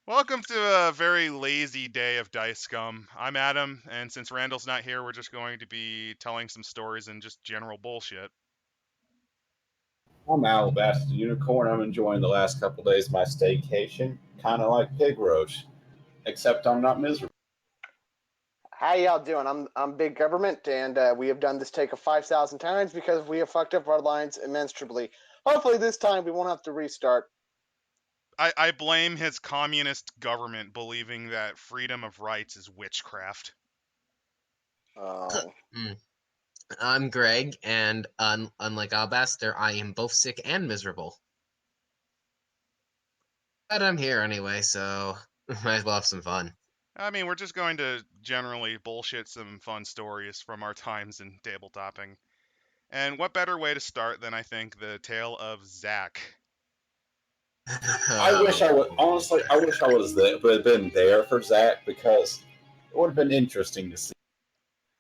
Welcome to a very lazy day of Dice Scum. I'm Adam, and since Randall's not here, we're just going to be telling some stories and just general bullshit. I'm Alabaster Unicorn. I'm enjoying the last couple days of my staycation, kind of like Pig Roach, except I'm not miserable. How y'all doing? I'm Big Government, and we have done this take 5,000 times because we have fucked up our lines immeasurably. Hopefully, this time we won't have to restart. I blame his communist government believing that freedom of rights is witchcraft. Oh, Mm. I'm Greg, and unlike Alabaster, I am both sick and miserable. But I'm here anyway, so might as well have some fun. I mean, we're just going to generally bullshit some fun stories from our times in tabletopping. And what better way to start than, I think, the tale of Zach? I wish I would honestly. I wish I was there, would have been there for Zach because it would have been interesting to see.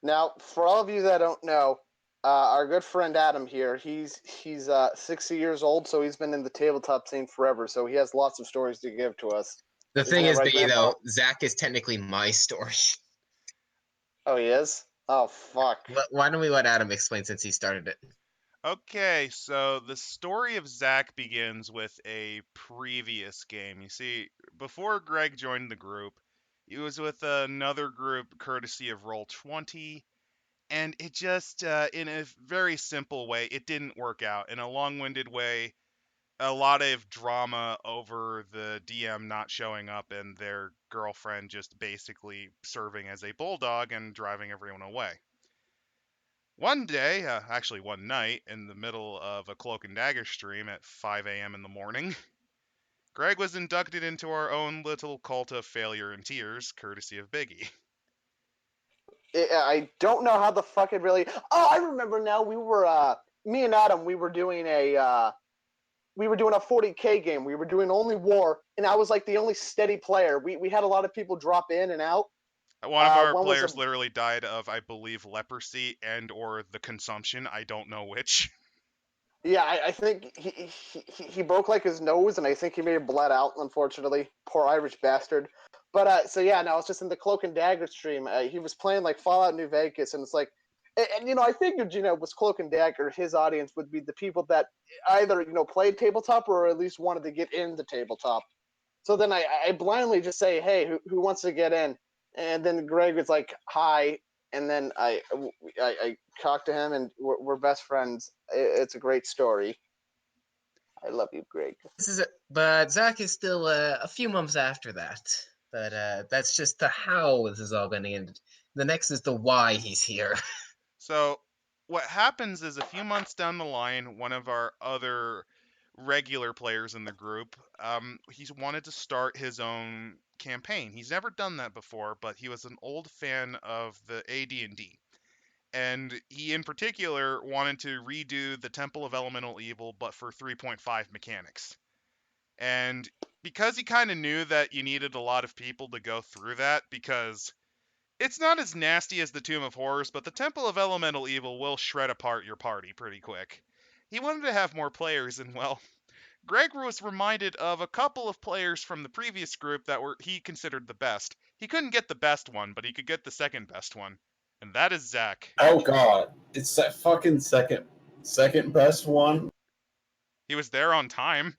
now for all of you that don't know, our good friend Adam here, he's 60 years old, so he's been in the tabletop scene forever. So he has lots of stories to give to us. The Isn't thing that is, right, Grandpa? Zach is technically my story. Oh, he is. Oh, fuck. Why don't we let Adam explain since he started it? Okay, so the story of Zach begins with a previous game. You see, before Greg joined the group, he was with another group courtesy of Roll20, and it just, in a very simple way, it didn't work out. In a long-winded way, a lot of drama over the DM not showing up and their girlfriend just basically serving as a bulldog and driving everyone away. One day, actually one night, in the middle of a Cloak and Dagger stream at 5 a.m. in the morning, Greg was inducted into our own little cult of failure and tears, courtesy of Biggie. I don't know how the fuck it really. Oh, I remember now. We were me and Adam. We were doing a 40K game. We were doing only war, and I was like the only steady player. We had a lot of people drop in and out. One of our One was a players literally died of, I believe, leprosy and or the consumption. I don't know which. yeah. I think he broke like his nose, and I think he may have bled out. Unfortunately, poor Irish bastard. But so yeah, no, it's just in the Cloak and Dagger stream. He was playing like Fallout New Vegas, and it's like, and I figured was Cloak and Dagger. His audience would be the people that either played tabletop or at least wanted to get into tabletop. So then I blindly just say, hey, who wants to get in? And then Greg was like, hi. And then I talked to him, and we're best friends. It's a great story. I love you, Greg. But Zach is still a few months after that. But that's just the how this is all going to end. The next is the why he's here. So, what happens is a few months down the line, one of our other regular players in the group, he's wanted to start his own campaign. He's never done that before, but he was an old fan of the AD&D. And he, in particular, wanted to redo the Temple of Elemental Evil, but for 3.5 mechanics. And because he kind of knew that you needed a lot of people to go through that, because it's not as nasty as the Tomb of Horrors, but the Temple of Elemental Evil will shred apart your party pretty quick. He wanted to have more players, and well, Greg was reminded of a couple of players from the previous group that were he considered the best. He couldn't get the best one, but he could get the second best one, and that is Zach. Oh God, it's that fucking second best one. He was there on time.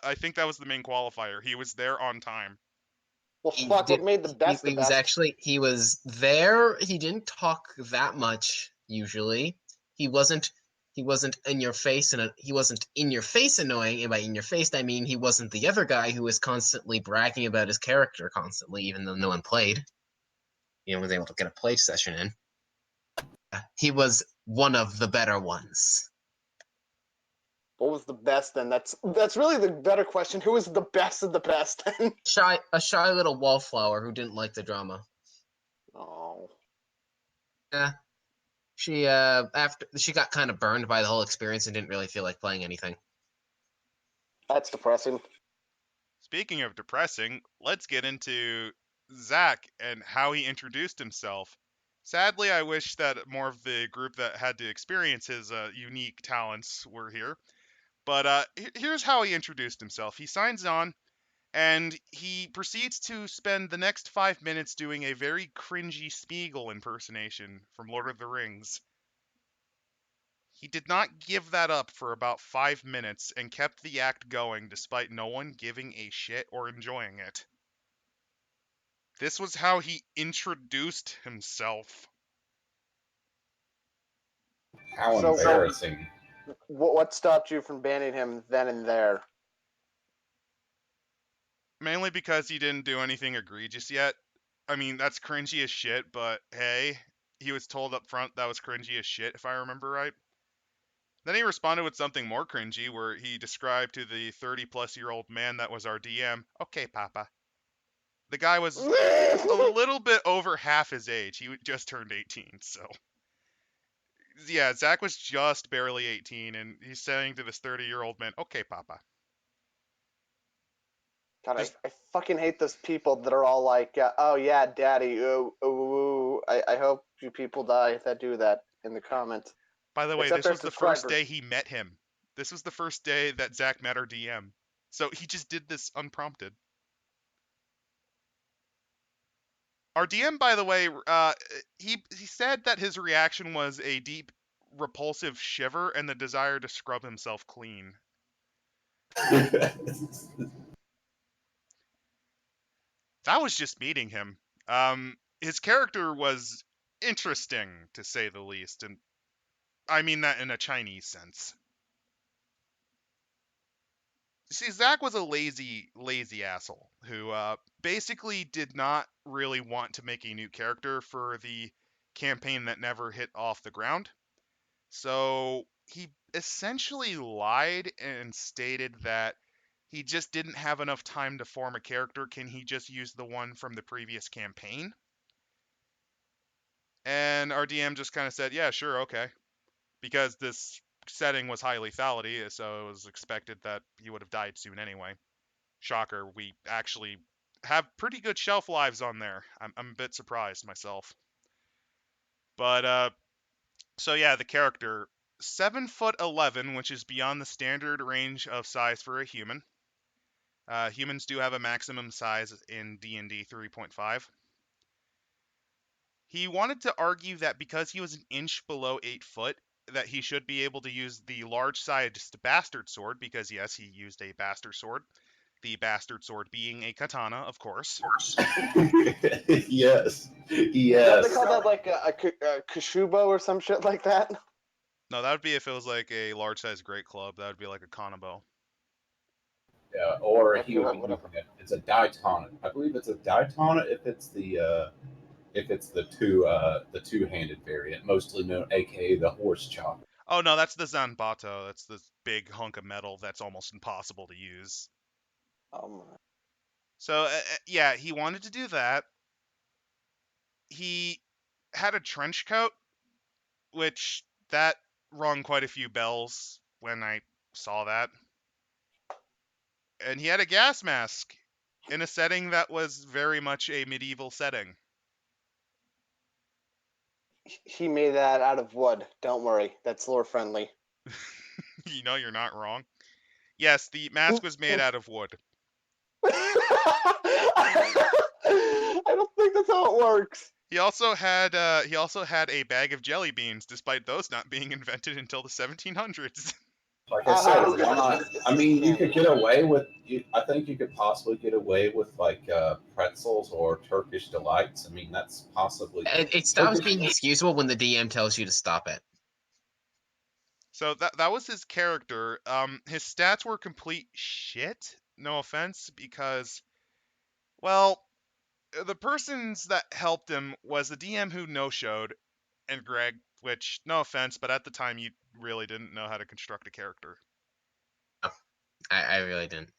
I think that was the main qualifier. He was there on time. Well, He fuck. What did. made the best the He was best? actually he was there. He didn't talk that much usually. He wasn't. He wasn't in your face, and he wasn't in your face annoying. And by in your face, I mean he wasn't the other guy who was constantly bragging about his character constantly, even though no one played. Was able to get a play session in. He was one of the better ones. What was the best then? That's really the better question. Who was the best of the best? A shy little wallflower who didn't like the drama. Oh. Yeah, she after she got kind of burned by the whole experience and didn't really feel like playing anything. That's depressing. Speaking of depressing, let's get into Zach and how he introduced himself. Sadly, I wish that more of the group that had to experience his unique talents were here. But here's how he introduced himself. He signs on, and he proceeds to spend the next 5 minutes doing a very cringy Smeagol impersonation from Lord of the Rings. He did not give that up for about 5 minutes and kept the act going despite no one giving a shit or enjoying it. This was how he introduced himself. How So- embarrassing. What stopped you from banning him then and there? Mainly because he didn't do anything egregious yet. I mean, that's cringy as shit, but hey, he was told up front that was cringy as shit, if I remember right. Then he responded with something more cringy, where he described to the 30-plus-year-old man that was our DM, "Okay, Papa." The guy was a little bit over half his age. He just turned 18, so. Yeah, Zach was just barely 18, and he's saying to this 30-year-old man, "Okay, Papa." God, Just- I fucking hate those people that are all like, "Oh yeah, Daddy." Ooh, ooh, ooh. I hope you people die that do that in the comments. By the way, Except this their was the first subscribers. day he met him. This was the first day that Zach met our DM. So he just did this unprompted. Our DM, by the way, he said that his reaction was a deep, repulsive shiver and the desire to scrub himself clean. That was just meeting him. His character was interesting, to say the least, and I mean that in a Chinese sense. See, Zach was a lazy asshole who basically did not really want to make a new character for the campaign that never hit off the ground. So he essentially lied and stated that he just didn't have enough time to form a character. Can he just use the one from the previous campaign? And our DM just kind of said, "Yeah, sure, okay." Because this setting was high lethality, so it was expected that he would have died soon anyway. Shocker, we actually have pretty good shelf lives on there. I'm a bit surprised myself. But so yeah, the character 7'11", which is beyond the standard range of size for a human. Humans do have a maximum size in D&D 3.5. He wanted to argue that because he was an inch below 8 foot, that he should be able to use the large-sized bastard sword, because yes, he used a bastard sword. The bastard sword being a katana, of course. Yes. Don't Yes. they call that like a kashubo or some shit like that? No, that would be if it was like a large-sized great club. That would be like a kanabo. Yeah, or Okay, he would be whatever. using it. It's a diatonic. I believe it's a diatonic if it's the two-handed variant, mostly known, aka the horse chopper. Oh no, that's the Zanbato. That's this big hunk of metal that's almost impossible to use. Um, So yeah, he wanted to do that. He had a trench coat, which that rung quite a few bells when I saw that. And he had a gas mask in a setting that was very much a medieval setting. he made that out of wood. Don't worry, that's lore friendly. You know, you're not wrong. Yes, the mask was made out of wood. I don't think that's how it works. He also had a bag of jelly beans, despite those not being invented until the 1700s. Like I said, why not? I mean, you could get away with. I think you could possibly get away with like pretzels or Turkish delights. I mean, that's possibly. It stops being excusable when the DM tells you to stop it. So that was his character. His stats were complete shit. No offense, because, well, the persons that helped him was the DM who no-showed, and Greg, which, no offense, but at the time you really didn't know how to construct a character. I really didn't.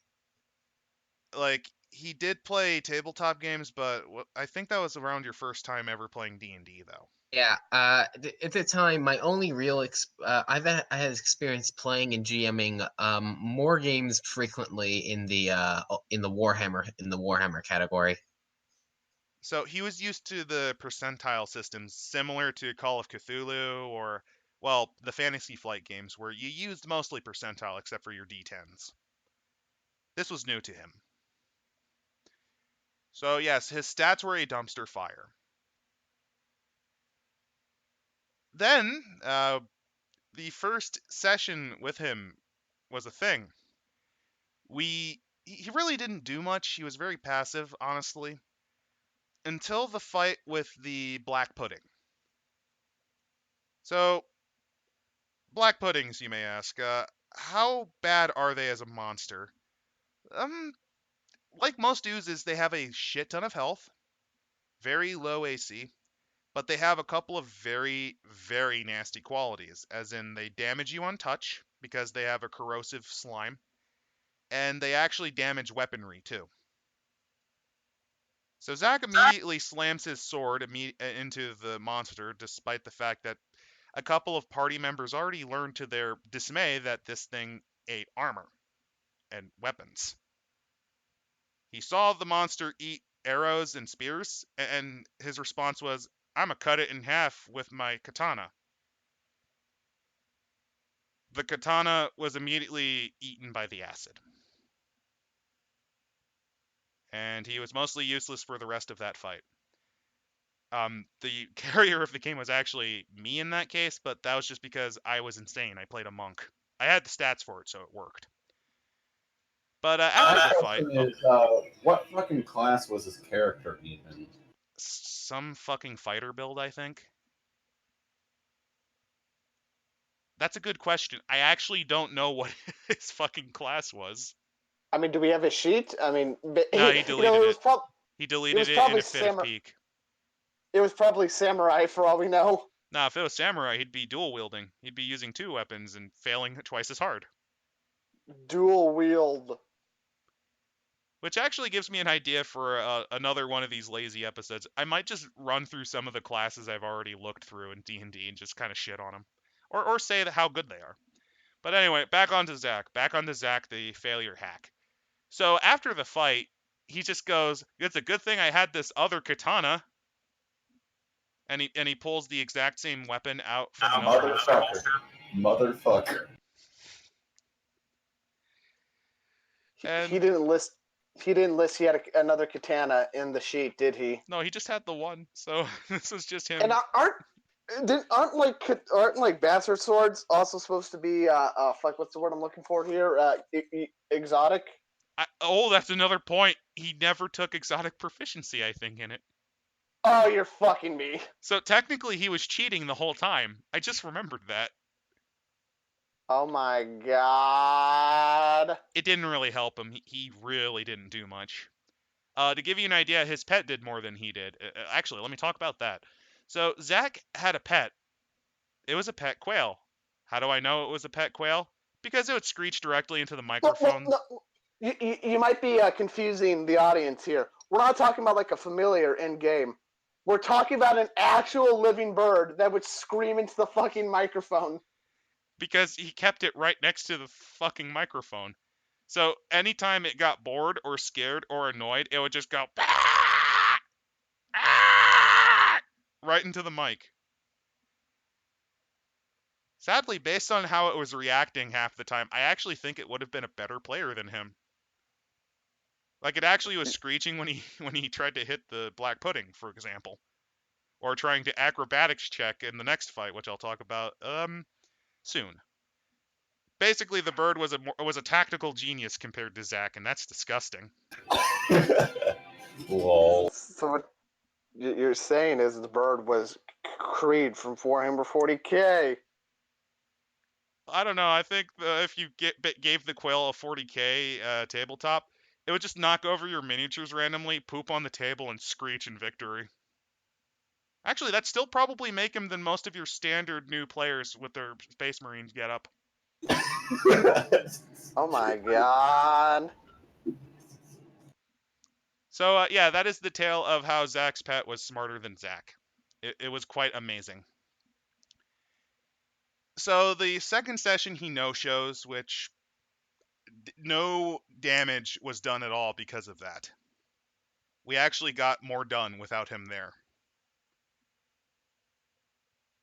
Like, he did play tabletop games, but I think that was around your first time ever playing D&D, though. Yeah, at the time, my only real I had experience playing and GMing more games frequently in the Warhammer category. So he was used to the percentile systems similar to Call of Cthulhu or, well, the Fantasy Flight games where you used mostly percentile except for your D10s. This was new to him. So yes, his stats were a dumpster fire. Then, the first session with him was a thing. He really didn't do much. He was very passive, honestly, until the fight with the black pudding. So, black puddings, you may ask, how bad are they as a monster? Like most oozes, they have a shit ton of health, very low AC, but they have a couple of very, very nasty qualities, as in they damage you on touch because they have a corrosive slime, and they actually damage weaponry too. So Zack immediately slams his sword into the monster, despite the fact that a couple of party members already learned to their dismay that this thing ate armor and weapons. He saw the monster eat arrows and spears, and his response was, "I'ma cut it in half with my katana." The katana was immediately eaten by the acid. And he was mostly useless for the rest of that fight. The carrier of the game was actually me in that case, but that was just because I was insane. I played a monk. I had the stats for it, so it worked. But after My the fight, question is, what fucking class was his character even? some fucking fighter build, I think. That's a good question. I actually don't know what his fucking class was. I mean, do we have a sheet? I mean, No, he deleted it. He it deleted was it in probably a fit of pique. it was probably samurai for all we know. Nah, if it was samurai, he'd be dual wielding. He'd be using 2 weapons and failing twice as hard. Dual wield. Which actually gives me an idea for another one of these lazy episodes. I might just run through some of the classes I've already looked through in D&D and just kind of shit on them. Or say how good they are. But anyway, back onto Zack. Back onto Zack, the failure hack. So after the fight, he just goes, "It's a good thing I had this other katana." And he pulls the exact same weapon out from another holster. Motherfucker. And He didn't list. He didn't list. He had another katana in the sheet, did he? no, he just had the one. So this was just him. And aren't like bastard swords also supposed to be fuck, what's the word I'm looking for here? Exotic. That's another point. He never took exotic proficiency, I think, in it. Oh, you're fucking me. So technically he was cheating the whole time. I just remembered that. Oh my god. It didn't really help him. He really didn't do much. To give you an idea, his pet did more than he did. Actually, let me talk about that. So Zack had a pet. It was a pet quail. How do I know it was a pet quail? Because it would screech directly into the microphone. No. You might be confusing the audience here. We're not talking about like a familiar in game. We're talking about an actual living bird that would scream into the fucking microphone. Because he kept it right next to the fucking microphone. So anytime it got bored or scared or annoyed, it would just go right into the mic. Sadly, based on how it was reacting half the time, I actually think it would have been a better player than him. Like, it actually was screeching when he tried to hit the black pudding, for example, or trying to acrobatics check in the next fight, which I'll talk about soon. Basically, the bird was a tactical genius compared to Zack, and that's disgusting. Lol. So what you're saying is the bird was Creed from Warhammer 40k. I don't know. I think if you gave the quail a 40k tabletop, it would just knock over your miniatures randomly, poop on the table, and screech in victory. Actually, that'd still probably make him than most of your standard new players with their Space Marines get up. Oh my god. So, yeah, that is the tale of how Zack's pet was smarter than Zack. It was quite amazing. So the second session he no-shows, which no damage was done at all because of that. We actually got more done without him there.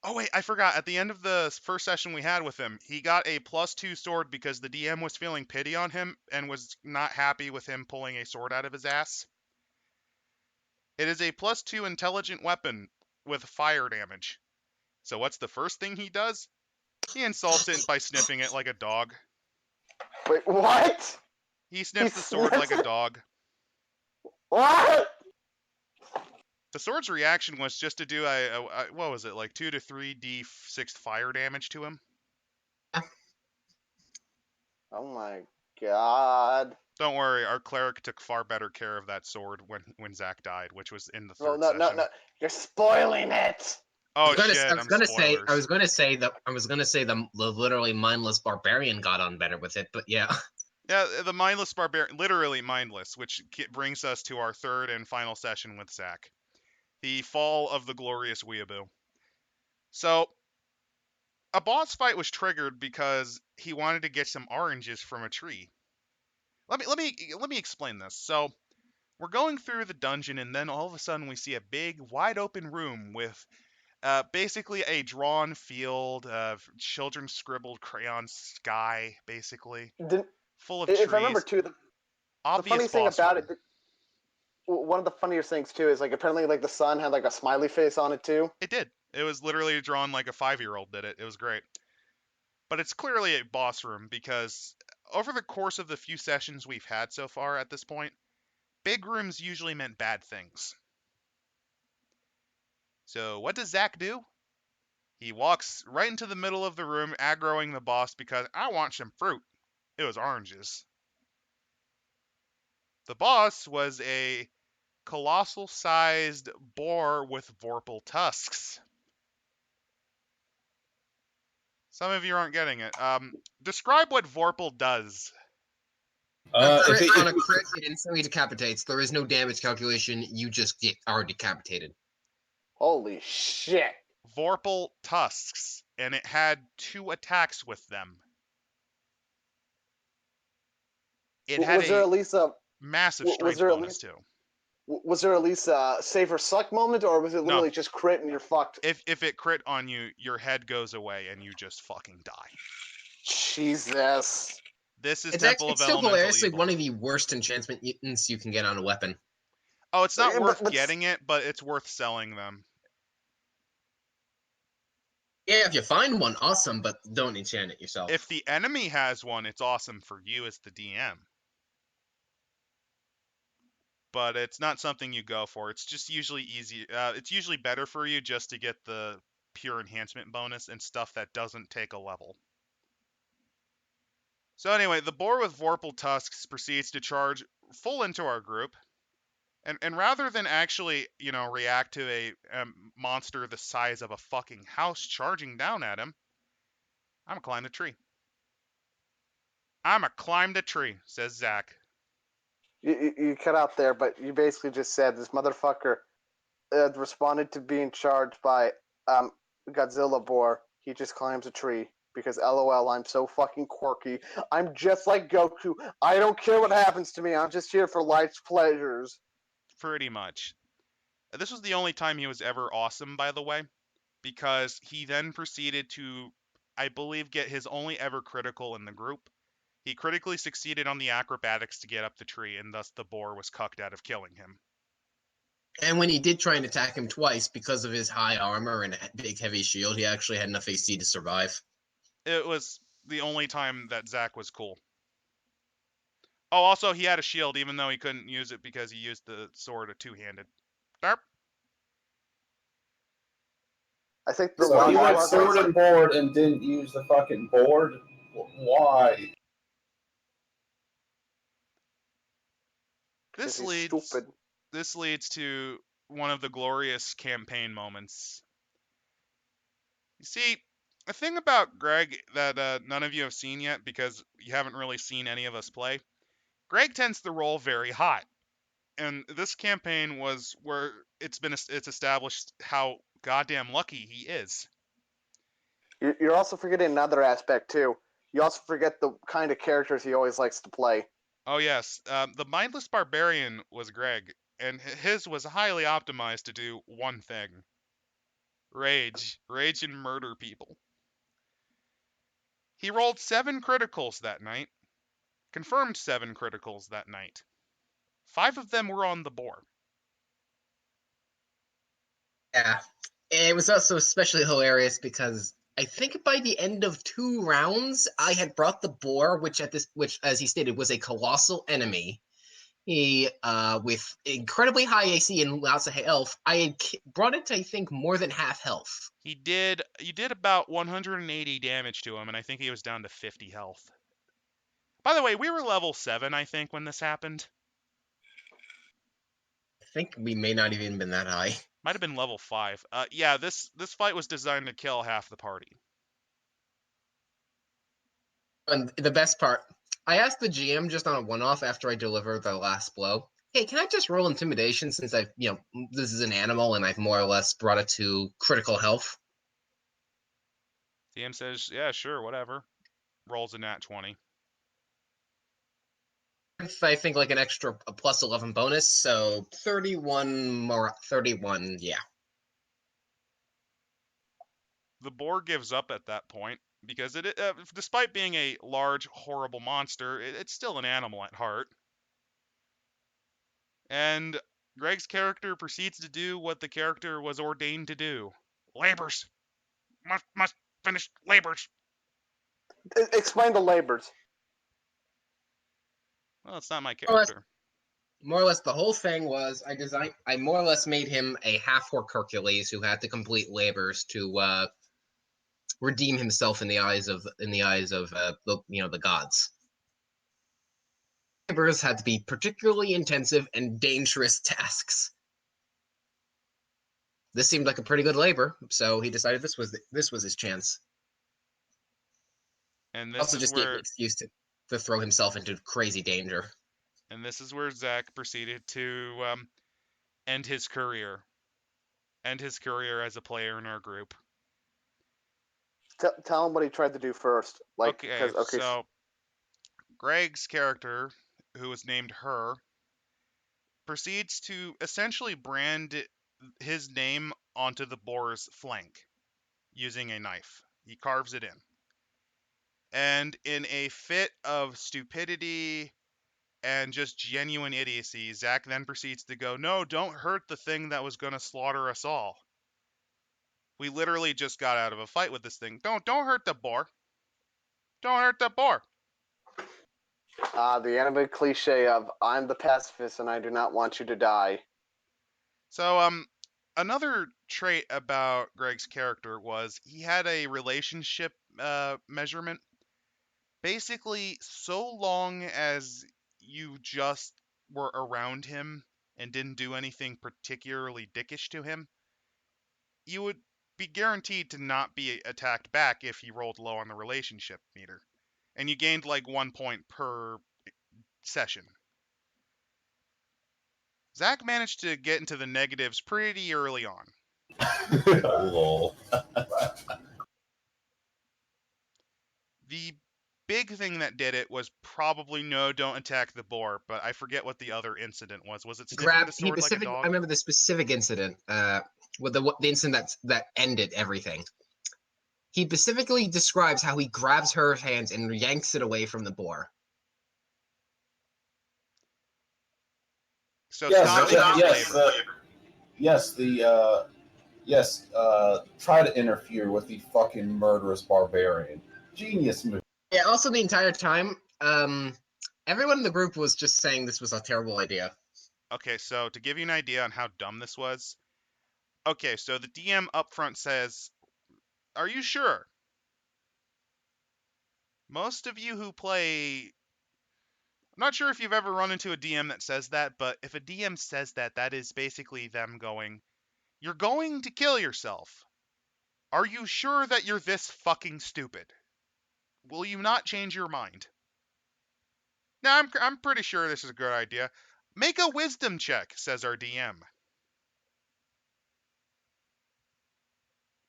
Oh wait, I forgot. At the end of the first session we had with him, he got a +2 sword because the DM was feeling pity on him and was not happy with him pulling a sword out of his ass. It is a +2 intelligent weapon with fire damage. So what's the first thing he does? He insults it by sniffing it like a dog. Wait, what? He He sniffs the sword like sniffs a it? dog. What? The sword's reaction was just to do what was it, like 2 to 3d6 fire damage to him. Oh my god. Don't worry, our cleric took far better care of that sword when Zach died, which was in the Well, third no, no, session. no. You're spoiling it. Oh I shit, was I'm gonna spoilers. say the literally mindless barbarian got on better with it, but yeah. Yeah, the mindless barbarian, literally mindless, which brings us to our third and final session with Zach. The fall of the glorious weeaboo. So, a boss fight was triggered because he wanted to get some oranges from a tree. Let me explain this. So, we're going through the dungeon, and then all of a sudden we see a big, wide open room with basically a drawn field of children scribbled crayon sky, basically Didn't, full of if I remember trees. too, the Obvious funny thing boss about room. it, one of the funniest things too is like apparently like the sun had like a smiley face on it too. It did. It was literally drawn like a 5-year-old did it. It was great. But it's clearly a boss room because over the course of the few sessions we've had so far at this point, big rooms usually meant bad things. So what does Zach do? He walks right into the middle of the room, aggroing the boss because I want some fruit. It was oranges. The boss was a colossal sized boar with vorpal tusks. Some of you aren't getting it. Describe what vorpal does. On a crit, it instantly decapitates. There is no damage calculation. You just are decapitated. Holy shit! Vorpal tusks, and it had 2 attacks with them. It had Was there a at least a massive was strength there at bonus least too. was there at least a save or suck moment, or was it No, literally just crit and you're fucked? if it crit on you, your head goes away and you just fucking die. Jesus. This is It's Temple actually of it's still Elemental hilariously Evil. one of the worst enchantments you can get on a weapon. Oh, it's not worth But getting it, but it's worth selling them. Yeah, if you find one, awesome, but don't enchant it yourself. If the enemy has one, it's awesome for you as the DM. But it's not something you go for. It's just usually easy. It's usually better for you just to get the pure enhancement bonus and stuff that doesn't take a level. So anyway, the boar with vorpal tusks proceeds to charge full into our group. And rather than actually, react to a monster the size of a fucking house charging down at him, I'm gonna climb the tree. I'm a climb the tree, says Zach. You cut out there, but you basically just said this motherfucker responded to being charged by Godzilla boar. He just climbs a tree because LOL, I'm so fucking quirky. I'm just like Goku. I don't care what happens to me. I'm just here for life's pleasures. Pretty much. This was the only time he was ever awesome, by the way, because he then proceeded to, I believe, get his only ever critical in the group. He critically succeeded on the acrobatics to get up the tree, and thus the boar was cucked out of killing him. And when he did try and attack him twice, because of his high armor and big heavy shield, he actually had enough AC to survive. It was the only time that Zach was cool. Oh, also, he had a shield, even though he couldn't use it because he used the sword two-handed. Darp. I think the So he logic went was sword and board and didn't use the fucking board? Why? because he's stupid. This leads to one of the glorious campaign moments. You see, a thing about Greg that none of you have seen yet because you haven't really seen any of us play, Greg tends to roll very hot. And this campaign was where it's established how goddamn lucky he is. You're also forgetting another aspect too. You also forget the kind of characters he always likes to play. Oh yes, the mindless barbarian was Greg, and his was highly optimized to do one thing: Rage and murder people. He rolled 7 criticals that night, confirmed 7 criticals that night. 5 of them were on the boar. Yeah. It was also especially hilarious because I think by the end of 2 rounds, I had brought the boar, which as he stated, was a colossal enemy. He, with incredibly high AC and lots of health, I had brought it to, I think, more than half health. You did about 180 damage to him, and I think he was down to 50 health. By the way, we were level 7, I think, when this happened. I think we may not even been that high. Might have been level 5. Yeah, this fight was designed to kill half the party. And the best part, I asked the GM just on a one-off after I delivered the last blow, hey, can I just roll intimidation since I've, this is an animal and I've more or less brought it to critical health? DM says, yeah, sure, whatever. Rolls a nat 20. I think like a plus 11 bonus, so 31, yeah. The boar gives up at that point because despite being a large, horrible monster, it's still an animal at heart. And Greg's character proceeds to do what the character was ordained to do. Labors. Must finish labors. Explain the labors. Well, it's not my character. More or less, the whole thing was I more or less made him a half-orc Hercules who had to complete labors to redeem himself in the eyes of the gods. Labors had to be particularly intensive and dangerous tasks. This seemed like a pretty good labor, so he decided this was his chance. And this Also, is just gave an excuse to throw himself into crazy danger. And this is where Zach proceeded to end his career. End his career as a player in our group. Tell him what he tried to do first. So Greg's character, who was named Her, proceeds to essentially brand his name onto the boar's flank using a knife. He carves it in. And in a fit of stupidity and just genuine idiocy, Zach then proceeds to go, no, don't hurt the thing that was going to slaughter us all. We literally just got out of a fight with this thing. Don't hurt the boar. Don't hurt the boar. The anime cliche of I'm the pacifist and I do not want you to die. So, another trait about Greg's character was he had a relationship measurement. Basically, so long as you just were around him and didn't do anything particularly dickish to him, you would be guaranteed to not be attacked back if he rolled low on the relationship meter. And you gained like 1 point per session. Zach managed to get into the negatives pretty early on. Lol. The big thing that did it was probably no, don't attack the boar, but I forget what the other incident was. Was it sniffing the sword like a dog? I remember the specific incident, with the incident that ended everything. He specifically describes how he grabs her hands and yanks it away from the boar. So try to interfere with the fucking murderous barbarian. Genius move. Yeah, also the entire time, everyone in the group was just saying this was a terrible idea. Okay, so to give you an idea on how dumb this was, okay, so the DM up front says, are you sure? Most of you who play, I'm not sure if you've ever run into a DM that says that, but if a DM says that, that is basically them going, you're going to kill yourself. Are you sure that you're this fucking stupid? Will you not change your mind? No, I'm pretty sure this is a good idea. Make a wisdom check, says our DM.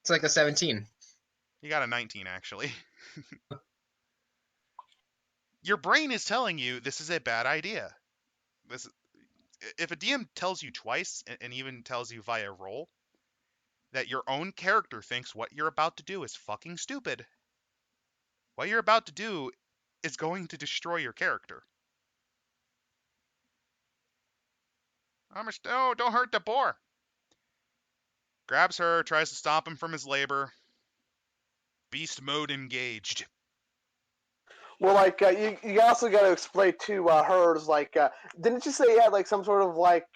It's like a 17. You got a 19, actually. Your brain is telling you this is a bad idea. If a DM tells you twice and even tells you via roll, that your own character thinks what you're about to do is fucking stupid. What you're about to do is going to destroy your character. Oh, don't hurt the boar. Grabs her, tries to stop him from his labor. Beast mode engaged. Well, like you also got to explain to hers, like, didn't you say you had like some sort of like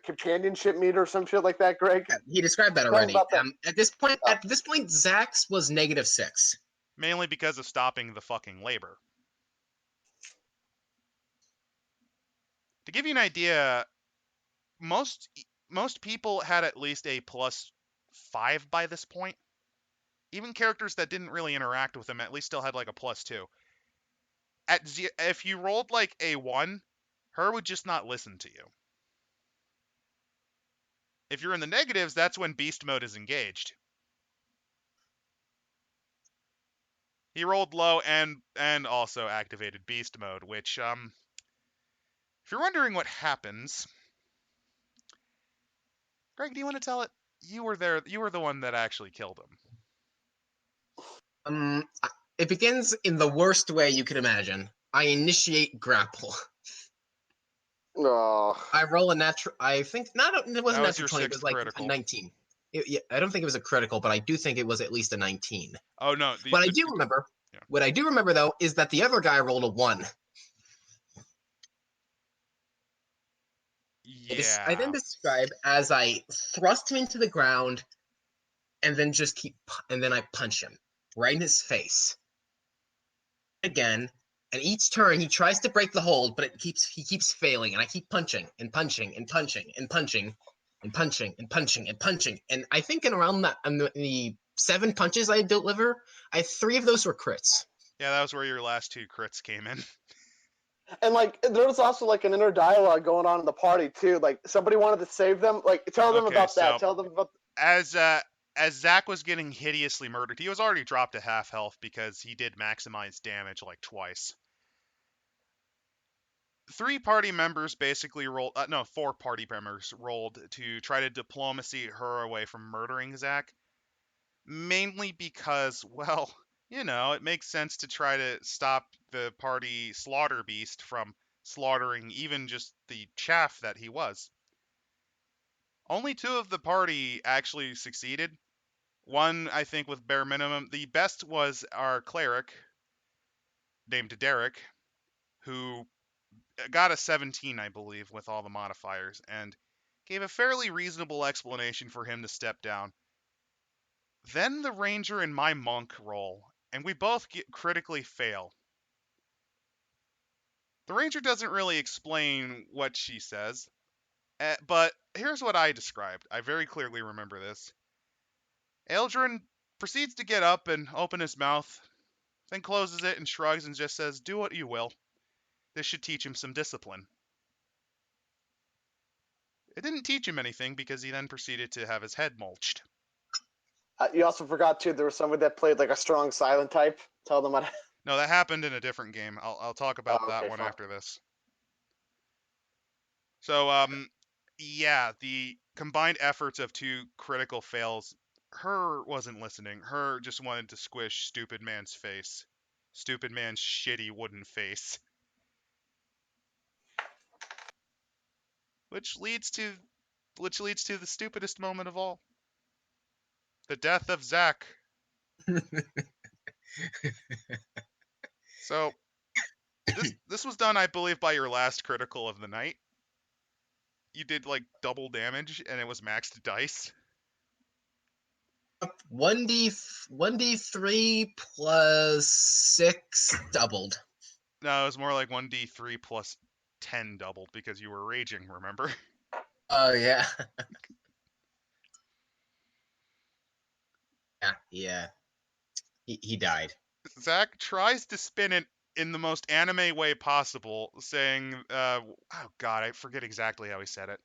companionship meter or some shit like that, Greg? Yeah, he described that Tell me already. about that. At this point, Zach's was -6. Mainly because of stopping the fucking labor. To give you an idea, most people had at least a +5 by this point. Even characters that didn't really interact with him at least still had like a +2. If you rolled like a 1, her would just not listen to you. If you're in the negatives, that's when beast mode is engaged. He rolled low and also activated beast mode, which if you're wondering what happens, Greg, do you want to tell it? You were there. You were the one that actually killed him. It begins in the worst way you could imagine. I initiate grapple. Oh. I roll a natural. I think not. It wasn't That was natural your 20. It was sixth like critical. a 19. I don't think it was a critical, but I do think it was at least a 19. Oh no. What I do remember though is that the other guy rolled a 1. Yeah. I then describe as I thrust him into the ground, and then then I punch him right in his face. Again, and each turn he tries to break the hold, but he keeps failing, and I keep punching and punching and punching and punching and punching and punching and punching. And I think in around that the 7 punches I deliver, 3 of those were crits. Yeah, that was where your last 2 crits came in. And like there was also like an inner dialogue going on in the party too. Like somebody wanted to save them. Like tell them about that. Tell them about. As Zach was getting hideously murdered, he was already dropped to half health because he did maximize damage like twice. 3 party members basically rolled. No, 4 party members rolled to try to diplomacy her away from murdering Zach. Mainly because, well, it makes sense to try to stop the party slaughter beast from slaughtering even just the chaff that he was. Only 2 of the party actually succeeded. One, I think, with bare minimum. The best was our cleric, named Derek, who got a 17, I believe, with all the modifiers, and gave a fairly reasonable explanation for him to step down. Then the ranger and my monk roll, and we both critically fail. The ranger doesn't really explain what she says, but here's what I described. I very clearly remember this. Eldrin proceeds to get up and open his mouth, then closes it and shrugs and just says, "Do what you will. This should teach him some discipline." It didn't teach him anything because he then proceeded to have his head mulched. You also forgot too. There was somebody that played like a strong silent type. Tell them what. No, that happened in a different game. I'll talk about Oh, okay, that one fine. after this. So, yeah, the combined efforts of 2 critical fails. Her wasn't listening. Her just wanted to squish Stupid Man's face. Stupid Man's shitty wooden face. Which leads to the stupidest moment of all. The death of Zach. So, this was done, I believe, by your last critical of the night. You did like double damage, and it was maxed dice. 1d3 plus 6 doubled. No, it was more like 1d3 plus 10 doubled because you were raging, remember? Oh, yeah. Yeah. He died. Zach tries to spin it in the most anime way possible, saying, oh god, I forget exactly how he said it.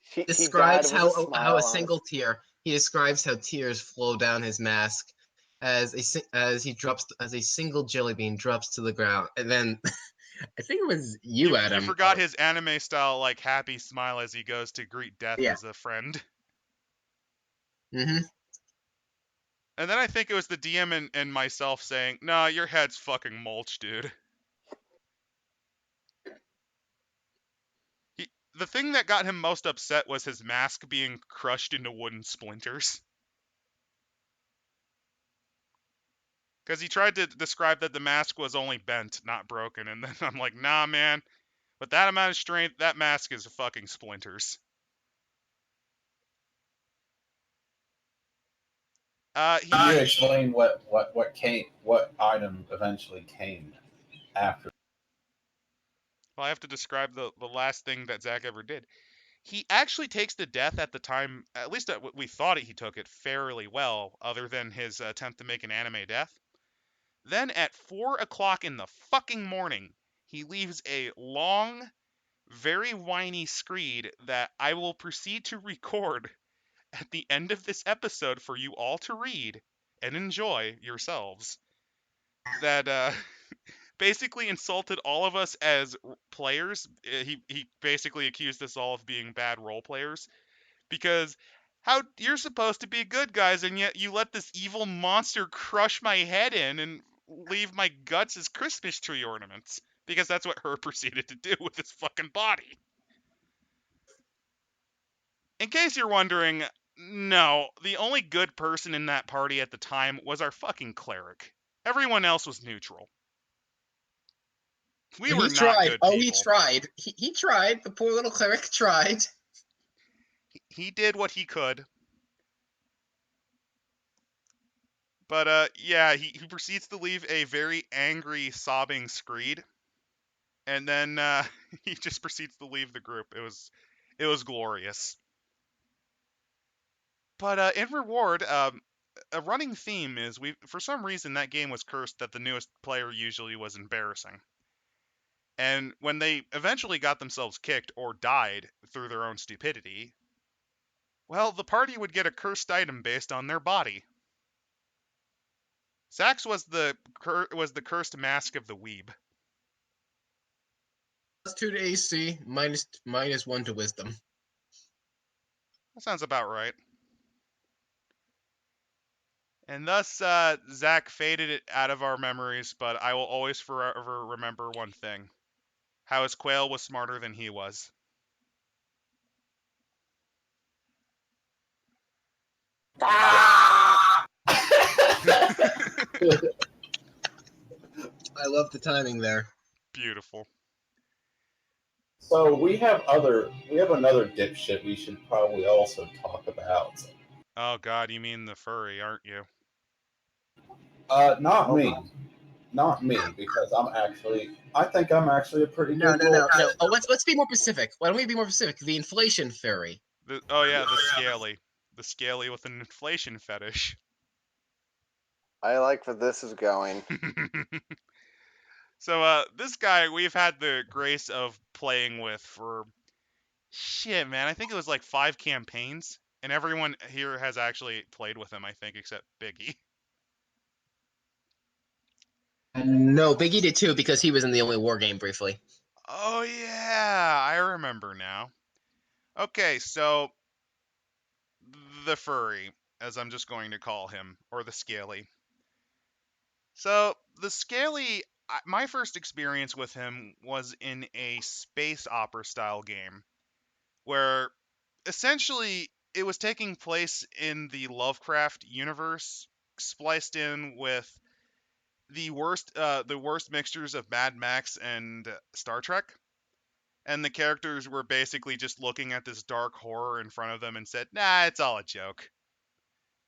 He Describes died with a how smile a on single tear. He describes how tears flow down his mask as a single jelly bean drops to the ground, and then I think it was you, Adam. You forgot his anime style, like happy smile as he goes to greet death Yeah. as a friend. Mm-hmm. And then I think it was the DM and myself saying, "Nah, your head's fucking mulch, dude." The thing that got him most upset was his mask being crushed into wooden splinters. Because he tried to describe that the mask was only bent, not broken. And then I'm like, nah, man. With that amount of strength, that mask is fucking splinters. He Can did. you explain what item eventually came after? Well, I have to describe the last thing that Zach ever did. He actually takes the death at the time, at least we thought he took it fairly well, other than his attempt to make an anime death. Then at 4 o'clock in the fucking morning, he leaves a long, very whiny screed that I will proceed to record at the end of this episode for you all to read and enjoy yourselves. That basically insulted all of us as players. He basically accused us all of being bad role players because how you're supposed to be good guys and yet you let this evil monster crush my head in and leave my guts as Christmas tree ornaments because that's what her proceeded to do with his fucking body. In case you're wondering, no, the only good person in that party at the time was our fucking cleric. Everyone else was neutral. We were He not tried. good Oh, he people. tried. He tried. The poor little cleric tried. He did what he could. But yeah, he proceeds to leave a very angry, sobbing screed, and then he just proceeds to leave the group. It was glorious. But in reward, a running theme is we for some reason that game was cursed that the newest player usually was embarrassing. And when they eventually got themselves kicked or died through their own stupidity, well, the party would get a cursed item based on their body. Sax was the cursed mask of the weeb. +2 to AC, -1 to wisdom. That sounds about right. And thus, Zach faded it out of our memories, but I will always forever remember one thing. How his Quail was smarter than he was. I love the timing there. Beautiful. So we have another dipshit we should probably also talk about. Oh god, you mean the furry, aren't you? Not me. Not me, because I think I'm actually a pretty No, good no, role no, no. player. Oh, let's be more specific. Why don't we be more specific? The inflation fairy. Oh yeah, the scaly. The scaly with an inflation fetish. I like where this is going. So this guy we've had the grace of playing with for shit, man. I think it was like 5 campaigns, and everyone here has actually played with him, I think, except Biggie. No, Biggie did too because he was in the only war game briefly. Oh yeah, I remember now. Okay, so the furry, as I'm just going to call him, or the scaly. So the scaly, my first experience with him was in a space opera style game where essentially it was taking place in the Lovecraft universe, spliced in with the worst mixtures of Mad Max and Star Trek. And the characters were basically just looking at this dark horror in front of them and said, "Nah, it's all a joke."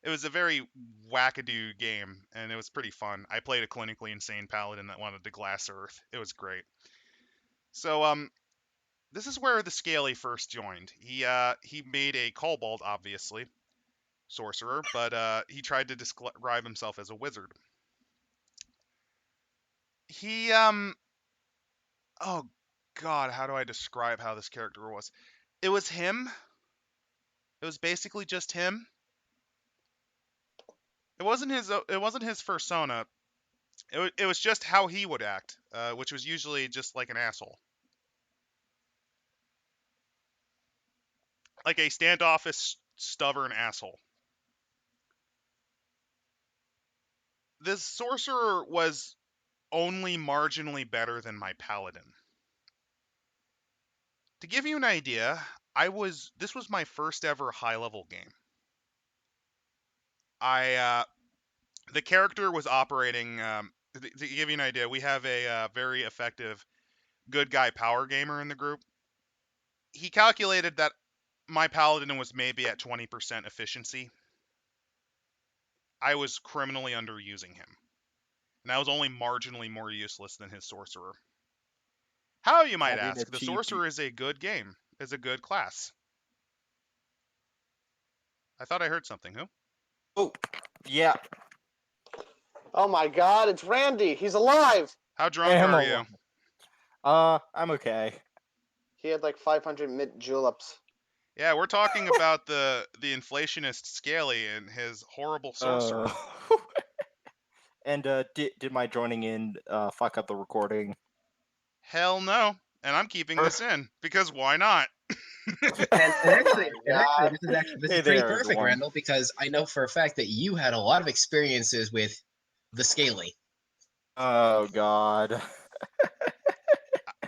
It was a very wackadoo game, and it was pretty fun. I played a clinically insane paladin that wanted to glass Earth. It was great. So this is where the Scaly first joined. He made a kobold, obviously, sorcerer, but he tried to describe himself as a wizard. He oh god, how do I describe how this character was? It was him. It was basically just him. It wasn't his persona. It was just how he would act, which was usually just like an asshole, like a standoffish, stubborn asshole. this sorcerer was only marginally better than my paladin. To give you an idea, this was my first ever high level game. The character was operating. To give you an idea, we have a very effective good guy power gamer in the group. He calculated that my paladin was maybe at 20% efficiency. I was criminally underusing him, and I was only marginally more useless than his sorcerer. How, you might Having ask? The sorcerer is a good game, is a good class. I thought I heard something. Who? Oh, yeah. Oh my God, it's Randy. He's alive. How drunk are you? I'm okay. He had like 500 mint juleps. Yeah, we're talking about the inflationist Scaly and his horrible sorcerer. And did my joining in fuck up the recording? Hell no. And I'm keeping this in because why not? And actually, this Hey is pretty there, perfect, everyone. Randall, because I know for a fact that you had a lot of experiences with the Scaly. Oh God.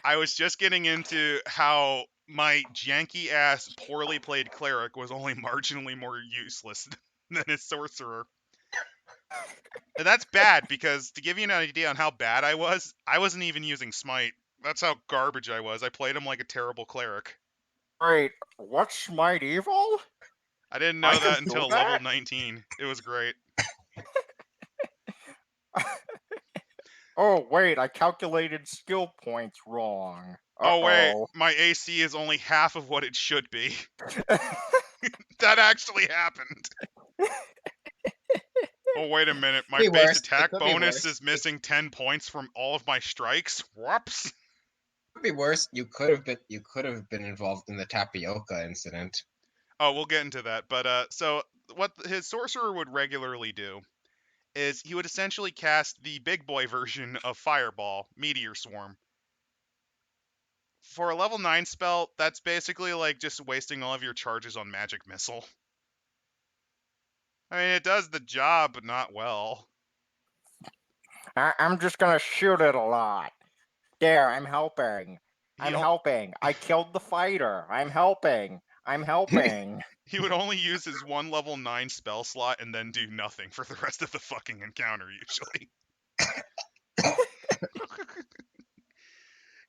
I was just getting into how my janky ass poorly played cleric was only marginally more useless than his sorcerer. And that's bad because to give you an idea on how bad I wasn't even using smite. That's how garbage I was. I played him like a terrible cleric. Wait, what's Smite Evil? I didn't I know that can do until that? level 19. It was great. Oh wait, I calculated skill points wrong. Oh wait, Uh-oh. my AC is only half of what it should be. That actually happened. Oh, wait a minute. My Could be base worse. It attack could be bonus worse. is missing 10 points from all of my strikes. Whoops. Could be worse. You could have been involved in the tapioca incident. Oh, we'll get into that. But so what his sorcerer would regularly do is he would essentially cast the big boy version of Fireball, Meteor Swarm. For a level 9 spell, that's basically like just wasting all of your charges on Magic Missile. I mean, it does the job, but not well. I'm just gonna shoot it a lot. There, I'm helping. I'm He'll- helping. I killed the fighter. I'm helping. I'm helping. He would only use his one level 9 spell slot and then do nothing for the rest of the fucking encounter, usually.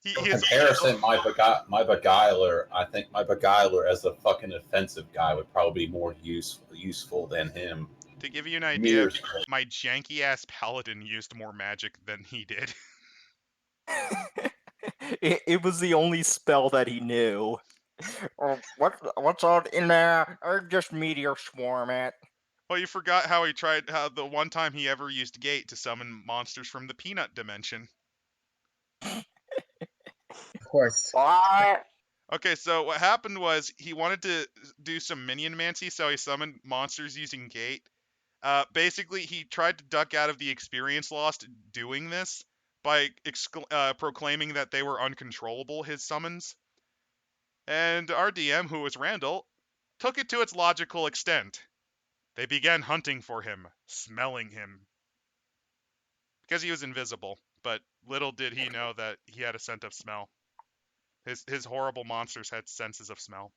In comparison, my beguiler, I think my beguiler as a fucking offensive guy would probably be more useful than him. To give you an idea, Meters. my janky ass paladin used more magic than he did. It was the only spell that he knew. What's on in there? Or just meteor swarm it. Well, you forgot how the one time he ever used Gate to summon monsters from the Peanut Dimension. Of course. What? Okay, so what happened was he wanted to do some minion mancy, so he summoned monsters using Gate. Basically, he tried to duck out of the experience lost doing this by proclaiming that they were uncontrollable, his summons. And our DM, who was Randall, took it to its logical extent. They began hunting for him, smelling him. Because he was invisible, but little did he know that he had a scent of smell. His horrible monsters had senses of smell.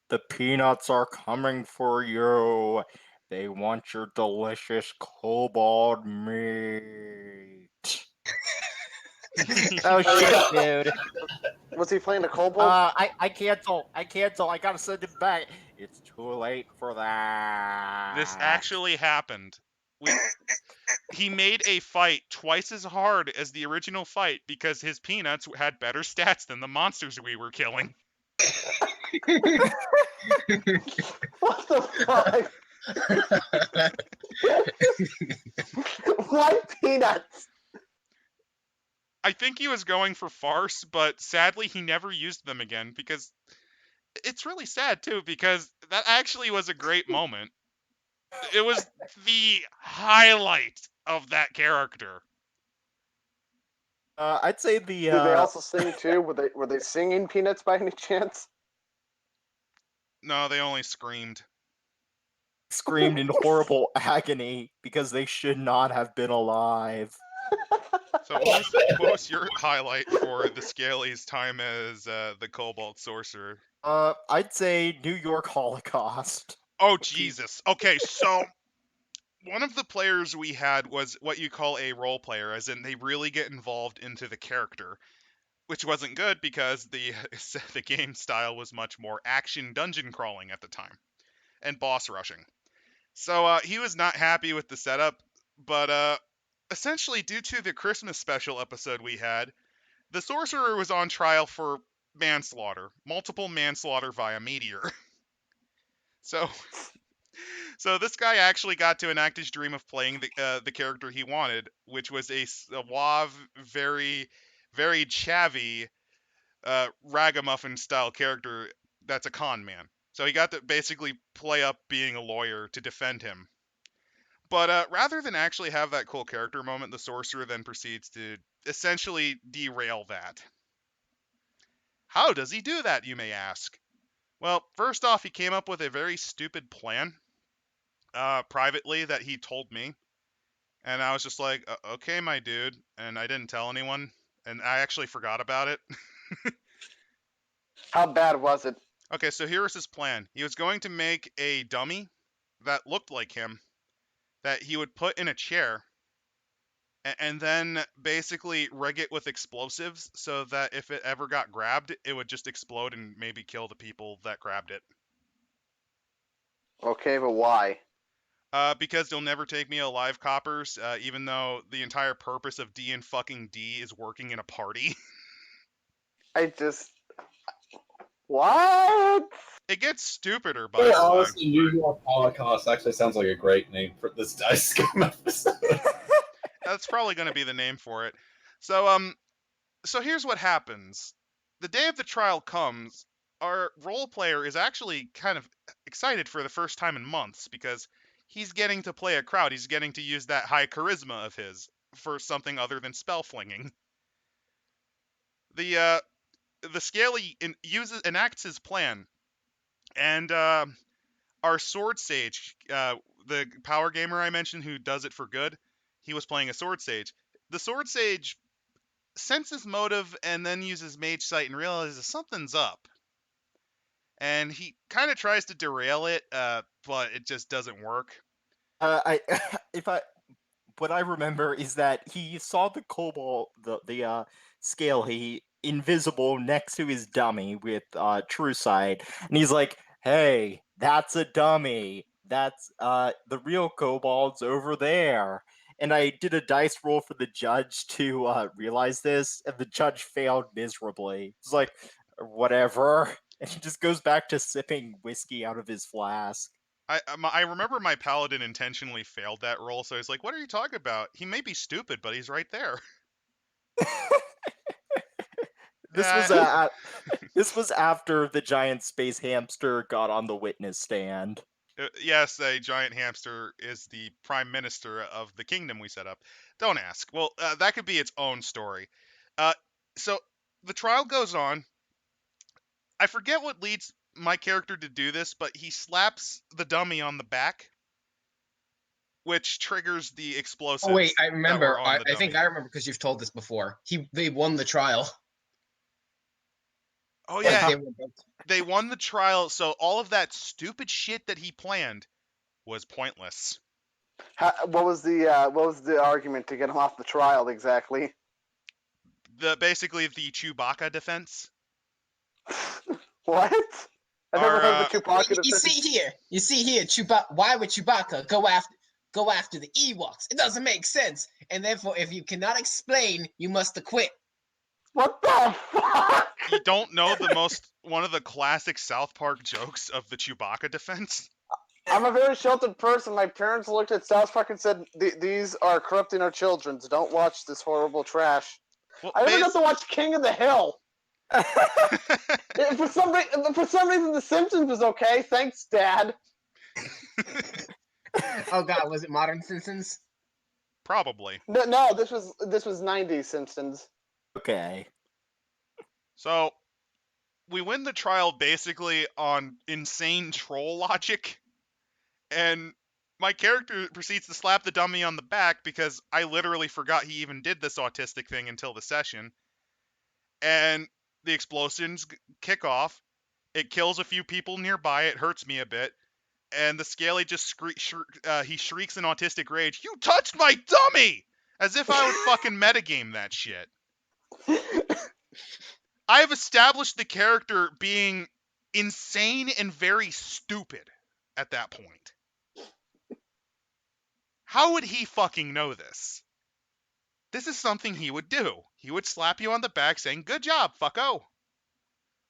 The peanuts are coming for you. They want your delicious kobold meat. Oh shit, dude. Was he playing a kobold? I cancel. I gotta send it back. It's too late for that. This actually happened. He made a fight twice as hard as the original fight because his peanuts had better stats than the monsters we were killing. What the fuck? Why peanuts? I think he was going for farce, but sadly he never used them again because it's really sad too because that actually was a great moment. It was the highlight of that character. I'd say the Did they also sing too? Were they singing peanuts by any chance? No, they only screamed. screamed in horrible agony because they should not have been alive. So what was your highlight for the Scalies' time as the Cobalt Sorcerer? I'd say New York Holocaust. Oh, Jesus. Okay, so one of the players we had was what you call a role player, as in they really get involved into the character, which wasn't good because the the game style was much more action dungeon crawling at the time and boss rushing. So he was not happy with the setup, but essentially due to the Christmas special episode we had, the sorcerer was on trial for manslaughter, multiple manslaughter via meteor. So so this guy actually got to enact his dream of playing the character he wanted, which was a suave, very chavvy ragamuffin style character that's a con man. So he got to basically play up being a lawyer to defend him. But rather than actually have that cool character moment, the sorcerer then proceeds to essentially derail that. How does he do that, you may ask? Well, first off, he came up with a very stupid plan privately that he told me. And I was just like, okay, my dude. And I didn't tell anyone. And I actually forgot about it. How bad was it? Okay, so here was his plan. He was going to make a dummy that looked like him that he would put in a chair and then basically rig it with explosives so that if it ever got grabbed, it would just explode and maybe kill the people that grabbed it. Okay, but why? Because they'll never take me alive, coppers, even though the entire purpose of D and fucking D is working in a party. I just. What? It gets stupider, by Yeah, the way. honestly, New York Holocaust actually sounds like a great name for this Dice Scum episode. That's probably going to be the name for it. So here's what happens. The day of the trial comes, our role player is actually kind of excited for the first time in months because he's getting to play a crowd. He's getting to use that high charisma of his for something other than spell flinging. The Scaly enacts his plan, and our sword sage, the power gamer I mentioned who does it for good, he was playing a sword sage. The sword sage senses motive and then uses mage sight and realizes something's up. And he kind of tries to derail it, but it just doesn't work. If I what I remember is that he saw the cobalt, the scale, he invisible next to his dummy with true sight, and he's like, "Hey, that's a dummy. That's the real kobold's over there." And I did a dice roll for the judge to realize this, and the judge failed miserably. It's like, whatever, and he just goes back to sipping whiskey out of his flask. I remember my paladin intentionally failed that roll, so he's like, "What are you talking about? He may be stupid, but he's right there." This was Yeah, this was after the giant space hamster got on the witness stand. yes, a giant hamster is the prime minister of the kingdom we set up. Don't ask. Well, that could be its own story. Uh, so the trial goes on. I forget what leads my character to do this, but he slaps the dummy on the back, which triggers the explosives Oh wait, I that remember. were on the I think dummy. I remember because you've told this before. They won the trial. Oh Like yeah, they were both. they won the trial, so all of that stupid shit that he planned was pointless. What was the argument to get him off the trial exactly? Basically the Chewbacca defense. What? I never heard of the Well, Chewbacca defense. you see here, Chewbacca. Why would Chewbacca go after the Ewoks? It doesn't make sense. And therefore, if you cannot explain, you must acquit. What the fuck? You don't know one of the classic South Park jokes of the Chewbacca defense? I'm a very sheltered person. My parents looked at South Park and said, "These are corrupting our children. Don't watch this horrible trash." Well, I never got to watch King of the Hill. For some reason, The Simpsons was okay. Thanks, Dad. Oh God, was it Modern Simpsons? Probably. No, this was 90s Simpsons. Okay. So we win the trial basically on insane troll logic. And my character proceeds to slap the dummy on the back because I literally forgot he even did this autistic thing until the session. And the explosions kick off. It kills a few people nearby. It hurts me a bit. And the Scaly just he shrieks in autistic rage, "You touched my dummy!" As if I would fucking metagame that shit. I have established the character being insane and very stupid at that point. How would he fucking know this? This is something he would do. He would slap you on the back saying, "Good job, fucko."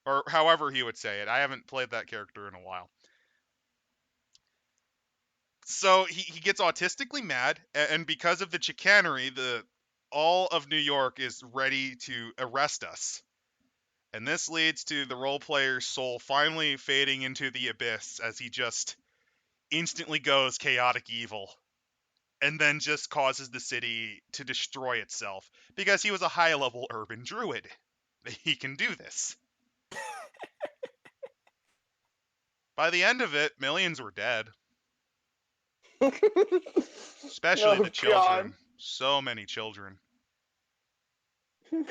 Or however he would say it. I haven't played that character in a while. So he gets autistically mad, and because of the chicanery, all of New York is ready to arrest us. And this leads to the role player's soul finally fading into the abyss as he just instantly goes chaotic evil. And then just causes the city to destroy itself. Because he was a high-level urban druid. He can do this. By the end of it, millions were dead. Especially Oh, the children. So many children. And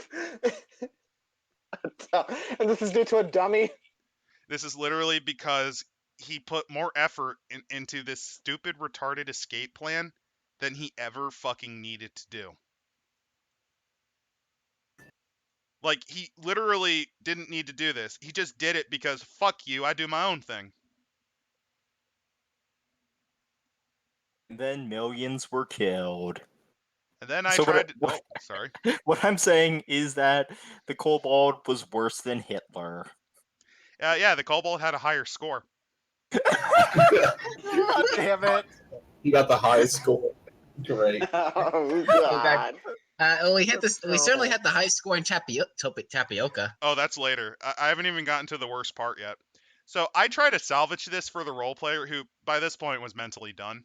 this is due to a dummy. This is literally because he put more effort into this stupid, retarded escape plan than he ever fucking needed to do. Like, he literally didn't need to do this. He just did it because, fuck you, I do my own thing. And then millions were killed. And then I So tried to... what, Oh, sorry. what I'm saying is that the kobold was worse than Hitler. Yeah, the Kobold had a higher score. God damn it. He got the highest score. Great. Oh God. We hit this. We certainly terrible. had the high score in tapioca. Oh, that's later. I haven't even gotten to the worst part yet. So I try to salvage this for the role player who, by this point, was mentally done.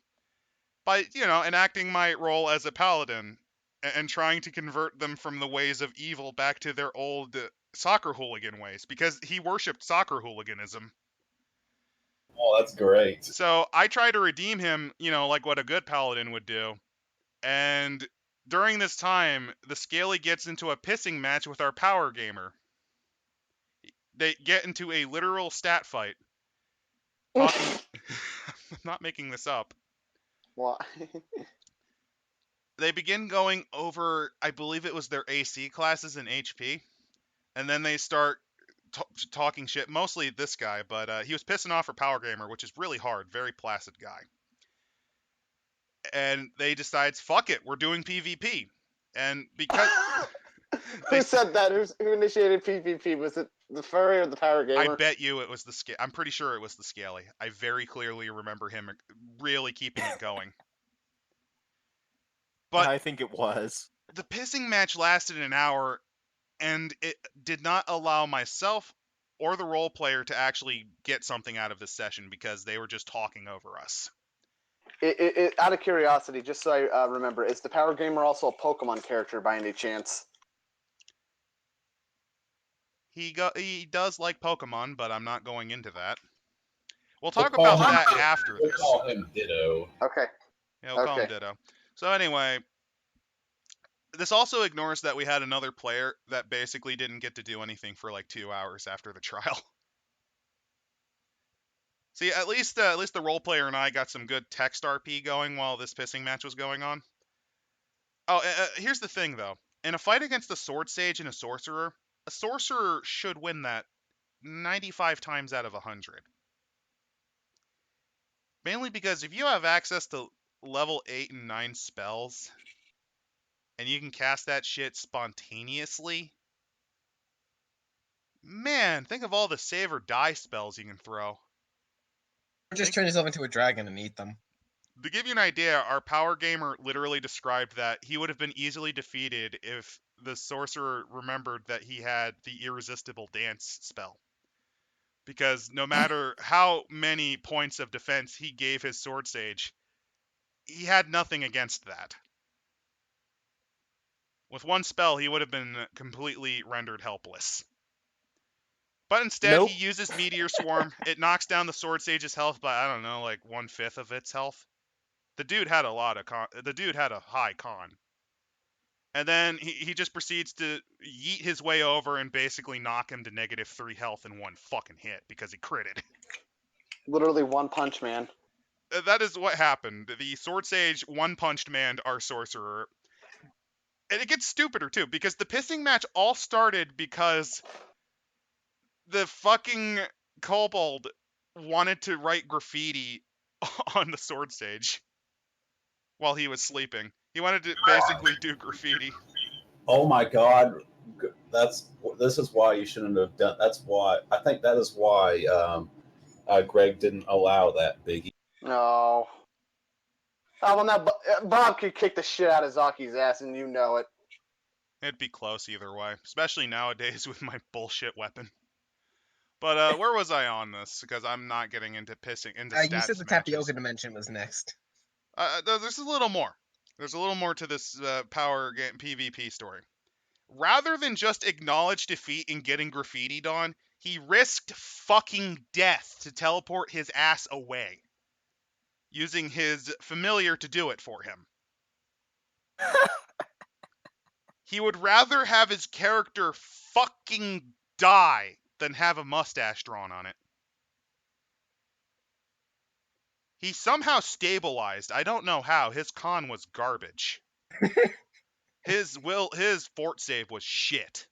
By, enacting my role as a paladin and trying to convert them from the ways of evil back to their old soccer hooligan ways, because he worshipped soccer hooliganism. Oh, that's great. So I try to redeem him, like what a good paladin would do. And during this time, the Scaly gets into a pissing match with our power gamer. They get into a literal stat fight. Talking... I'm not making this up. Why? They begin going over, I believe it was their AC classes and HP. And then they start talking shit. Mostly this guy, but he was pissing off for Power Gamer, which is really hard. Very placid guy. And they decides, fuck it, we're doing PvP. And because... Who said that? Who initiated PvP? Was it the furry or the power gamer? I bet you it was the Scaly. I'm pretty sure it was the Scaly. I very clearly remember him really keeping it going. But I think it was. the pissing match lasted an hour, and it did not allow myself or the role player to actually get something out of this session because they were just talking over us. Out of curiosity, just so I remember, is the power gamer also a Pokemon character by any chance? He does like Pokemon, but I'm not going into that. We'll We'll talk call about him- that after We'll this. call him Ditto. Okay. Yeah, we'll call him Okay. Ditto. So anyway, this also ignores that we had another player that basically didn't get to do anything for like 2 hours after the trial. See, at least the role player and I got some good text RP going while this pissing match was going on. Oh, here's the thing though. In a fight against a sword sage and a sorcerer should win that 95 times out of 100. Mainly because if you have access to level 8 and 9 spells, and you can cast that shit spontaneously, man, think of all the save or die spells you can throw. Or just turn yourself into a dragon and eat them. To give you an idea, our power gamer literally described that he would have been easily defeated if the sorcerer remembered that he had the irresistible dance spell. Because no matter how many points of defense he gave his sword sage, he had nothing against that. With one spell, he would have been completely rendered helpless. But instead, Nope. he uses Meteor Swarm. It knocks down the Sword Sage's health by, I don't know, like 1/5 of its health. The dude had a lot of con. The dude had a high con. And then he just proceeds to yeet his way over and basically knock him to -3 health in one fucking hit because he critted. Literally one punch man. That is what happened. The Sword Sage one-punched manned our sorcerer. And it gets stupider too, because the pissing match all started because the fucking kobold wanted to write graffiti on the Sword Sage while he was sleeping. He wanted to basically do graffiti. Oh my God, this is why you shouldn't have done. That's why I think that is why Greg didn't allow that, Biggie. No. Oh, well, now Bob could kick the shit out of Zaki's ass, and you know it. It'd be close either way, especially nowadays with my bullshit weapon. But where was I on this? Because I'm not getting into stats You said the matches. tapioca dimension was next. There's a little more. There's a little more to this power game PvP story. Rather than just acknowledge defeat and getting graffitied on, he risked fucking death to teleport his ass away, using his familiar to do it for him. He would rather have his character fucking die than have a mustache drawn on it. He somehow stabilized. I don't know how. His con was garbage. His fort save was shit.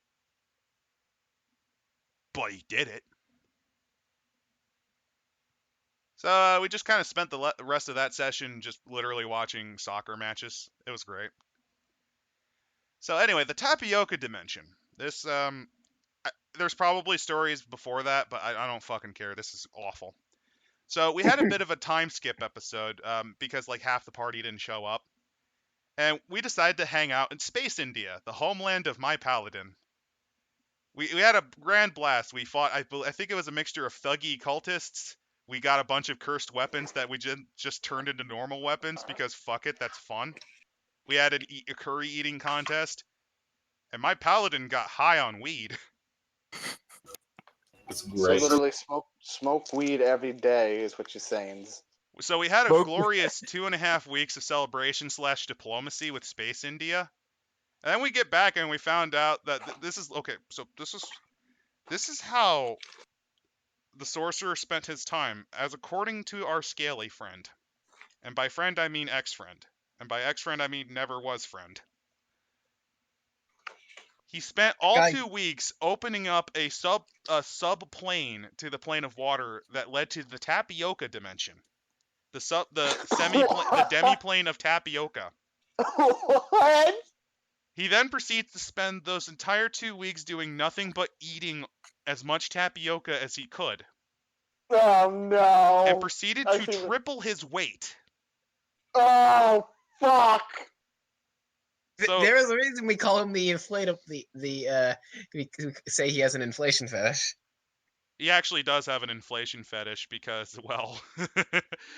But he did it. So we just kind of spent the rest of that session just literally watching soccer matches. It was great. So anyway, the tapioca dimension. This there's probably stories before that, but I don't fucking care. This is awful. So we had a bit of a time skip episode because like half the party didn't show up. And we decided to hang out in Space India, the homeland of my paladin. We had a grand blast. We fought, I think it was a mixture of thuggy cultists. We got a bunch of cursed weapons that we just turned into normal weapons because fuck it, that's fun. We had a curry eating contest. And my paladin got high on weed. It's So great. literally smoke weed every day is what you're saying. So we had a Smoke- glorious 2.5 weeks of celebration / diplomacy with Space India. And then we get back and we found out that this is okay. So this is how the sorcerer spent his time, as according to our scaly friend. And by friend I mean ex-friend. And by ex-friend I mean never was friend. He spent all Guy- 2 weeks opening up a sub plane to the plane of water that led to the tapioca dimension. The demi-plane of tapioca. What? He then proceeds to spend those entire 2 weeks doing nothing but eating as much tapioca as he could. Oh no. And proceeded I to think- triple his weight. Oh fuck. So There is a reason we call him the inflatable. We say he has an inflation fetish. he actually does have an inflation fetish because, well,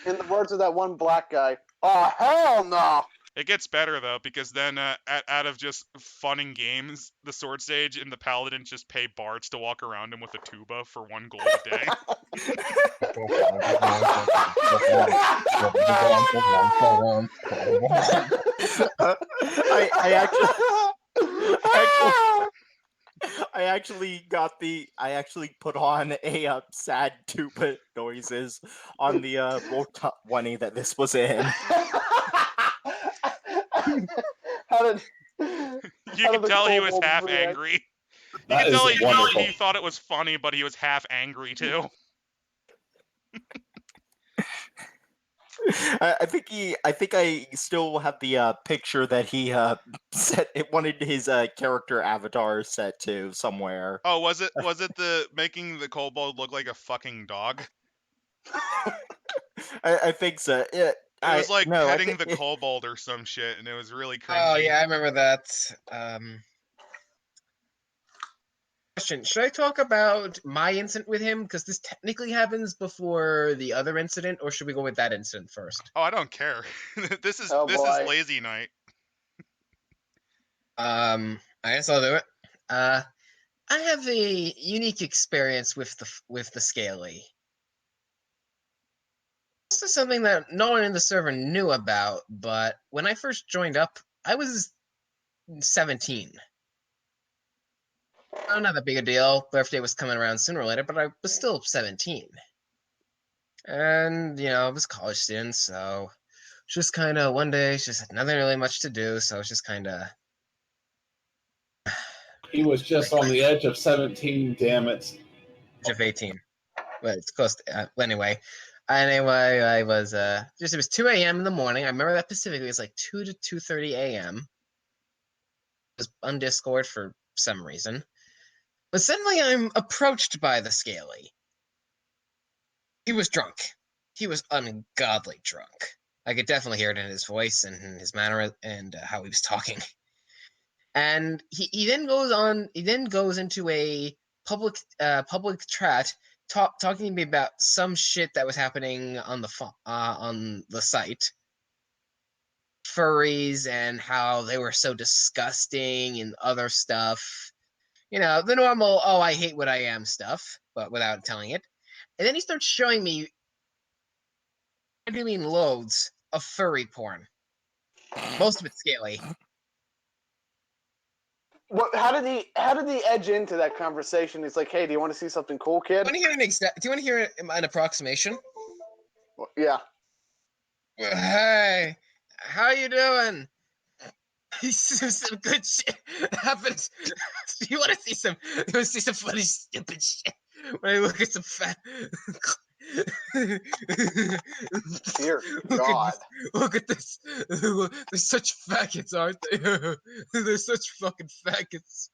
In the words of that one black guy. Oh hell no. it gets better though because then out of just fun and games, the sword sage and the paladin just pay bards to walk around him with a tuba for 1 gold a day. I actually put on a sad tuba noises on the Roll 20 that this was in. How did You can the tell he was kobold half react? angry. You That can tell is wonderful. he thought it was funny, but he was half angry too. I think I still have the picture that he wanted his character avatar set to somewhere. Oh, was it the making the kobold look like a fucking dog? I think so. Yeah, It was like no, I petting think the kobold or some shit, and it was really cringy. Oh yeah, I remember that. Question: should I talk about my incident with him because this technically happens before the other incident, or should we go with that incident first? Oh, I don't care. This is Oh, boy. lazy night. I guess I'll do it. I have a unique experience with the Scaly. This is something that no one in the server knew about, but when I first joined up, I was 17. Not that big a deal. Birthday was coming around sooner or later, but I was still 17. And, I was a college student, so just kind of one day, just had nothing really much to do, so it's just kind of. He was just on the edge of 17, damn it. Of 18. But it's close to, anyway. Anyway, I was, it was 2 a.m. in the morning. I remember that specifically. It was like 2 to 2:30 a.m. I was on Discord for some reason. But suddenly I'm approached by the Scaly. He was drunk. He was ungodly drunk. I could definitely hear it in his voice and in his manner and how he was talking. And he then goes into a public chat talking to me about some shit that was happening on the site, furries and how they were so disgusting and other stuff. The normal I hate what I am stuff, but without telling it. And then he starts showing me, I do mean loads of furry porn, most of it scaly. How did he edge into that conversation? He's like, "Hey, do you want to see something cool, kid?" Do you want to hear an approximation? Yeah. Hey, how you doing? Some good shit happens. You want to see some? You want to see some funny, stupid shit? When I look at some fat. Dear look God. At this, look at this. They're such faggots, aren't they? They're such fucking faggots.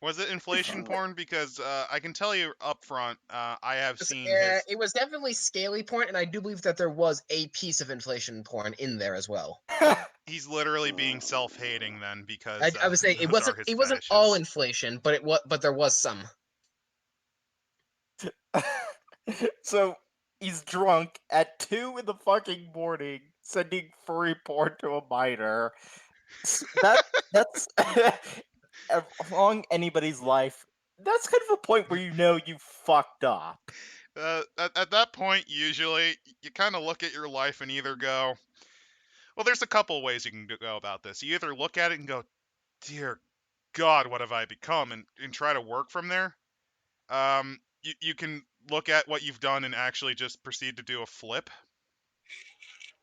Was it inflation porn? Because I can tell you up front, I have seen his. It was definitely scaly porn, and I do believe that there was a piece of inflation porn in there as well. He's literally being self-hating then, because I would say those are his it wasn't fetishes. all inflation, but there was some. So he's drunk at 2 in the fucking morning, sending furry porn to a minor. That's along anybody's life. That's kind of a point where you fucked up. At that point, usually you kind of look at your life and either go, well, there's a couple ways you can go about this. You either look at it and go, dear God, what have I become, and try to work from there. You can look at what you've done and actually just proceed to do a flip,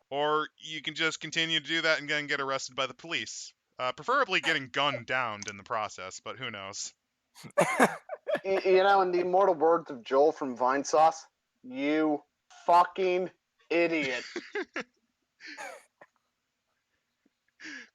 or you can just continue to do that and then get arrested by the police. Preferably getting gunned down in the process, but who knows? In the immortal words of Joel from Vinesauce, you fucking idiot.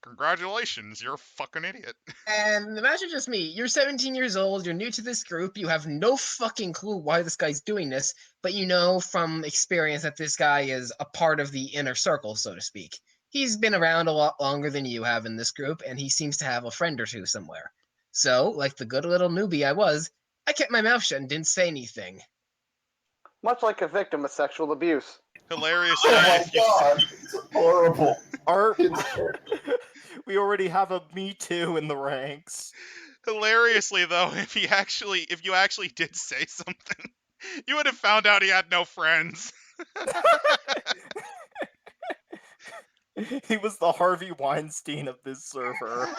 Congratulations, you're a fucking idiot. And imagine just me. You're 17 years old, you're new to this group, you have no fucking clue why this guy's doing this, but you know from experience that this guy is a part of the inner circle, so to speak. He's been around a lot longer than you have in this group, and he seems to have a friend or two somewhere. So, like the good little newbie I was, I kept my mouth shut and didn't say anything. Much like a victim of sexual abuse. Hilariously, Oh my if you God, it's horrible. Our, we already have a Me Too in the ranks. hilariously though, if you actually did say something, you would have found out he had no friends. He was the Harvey Weinstein of this server.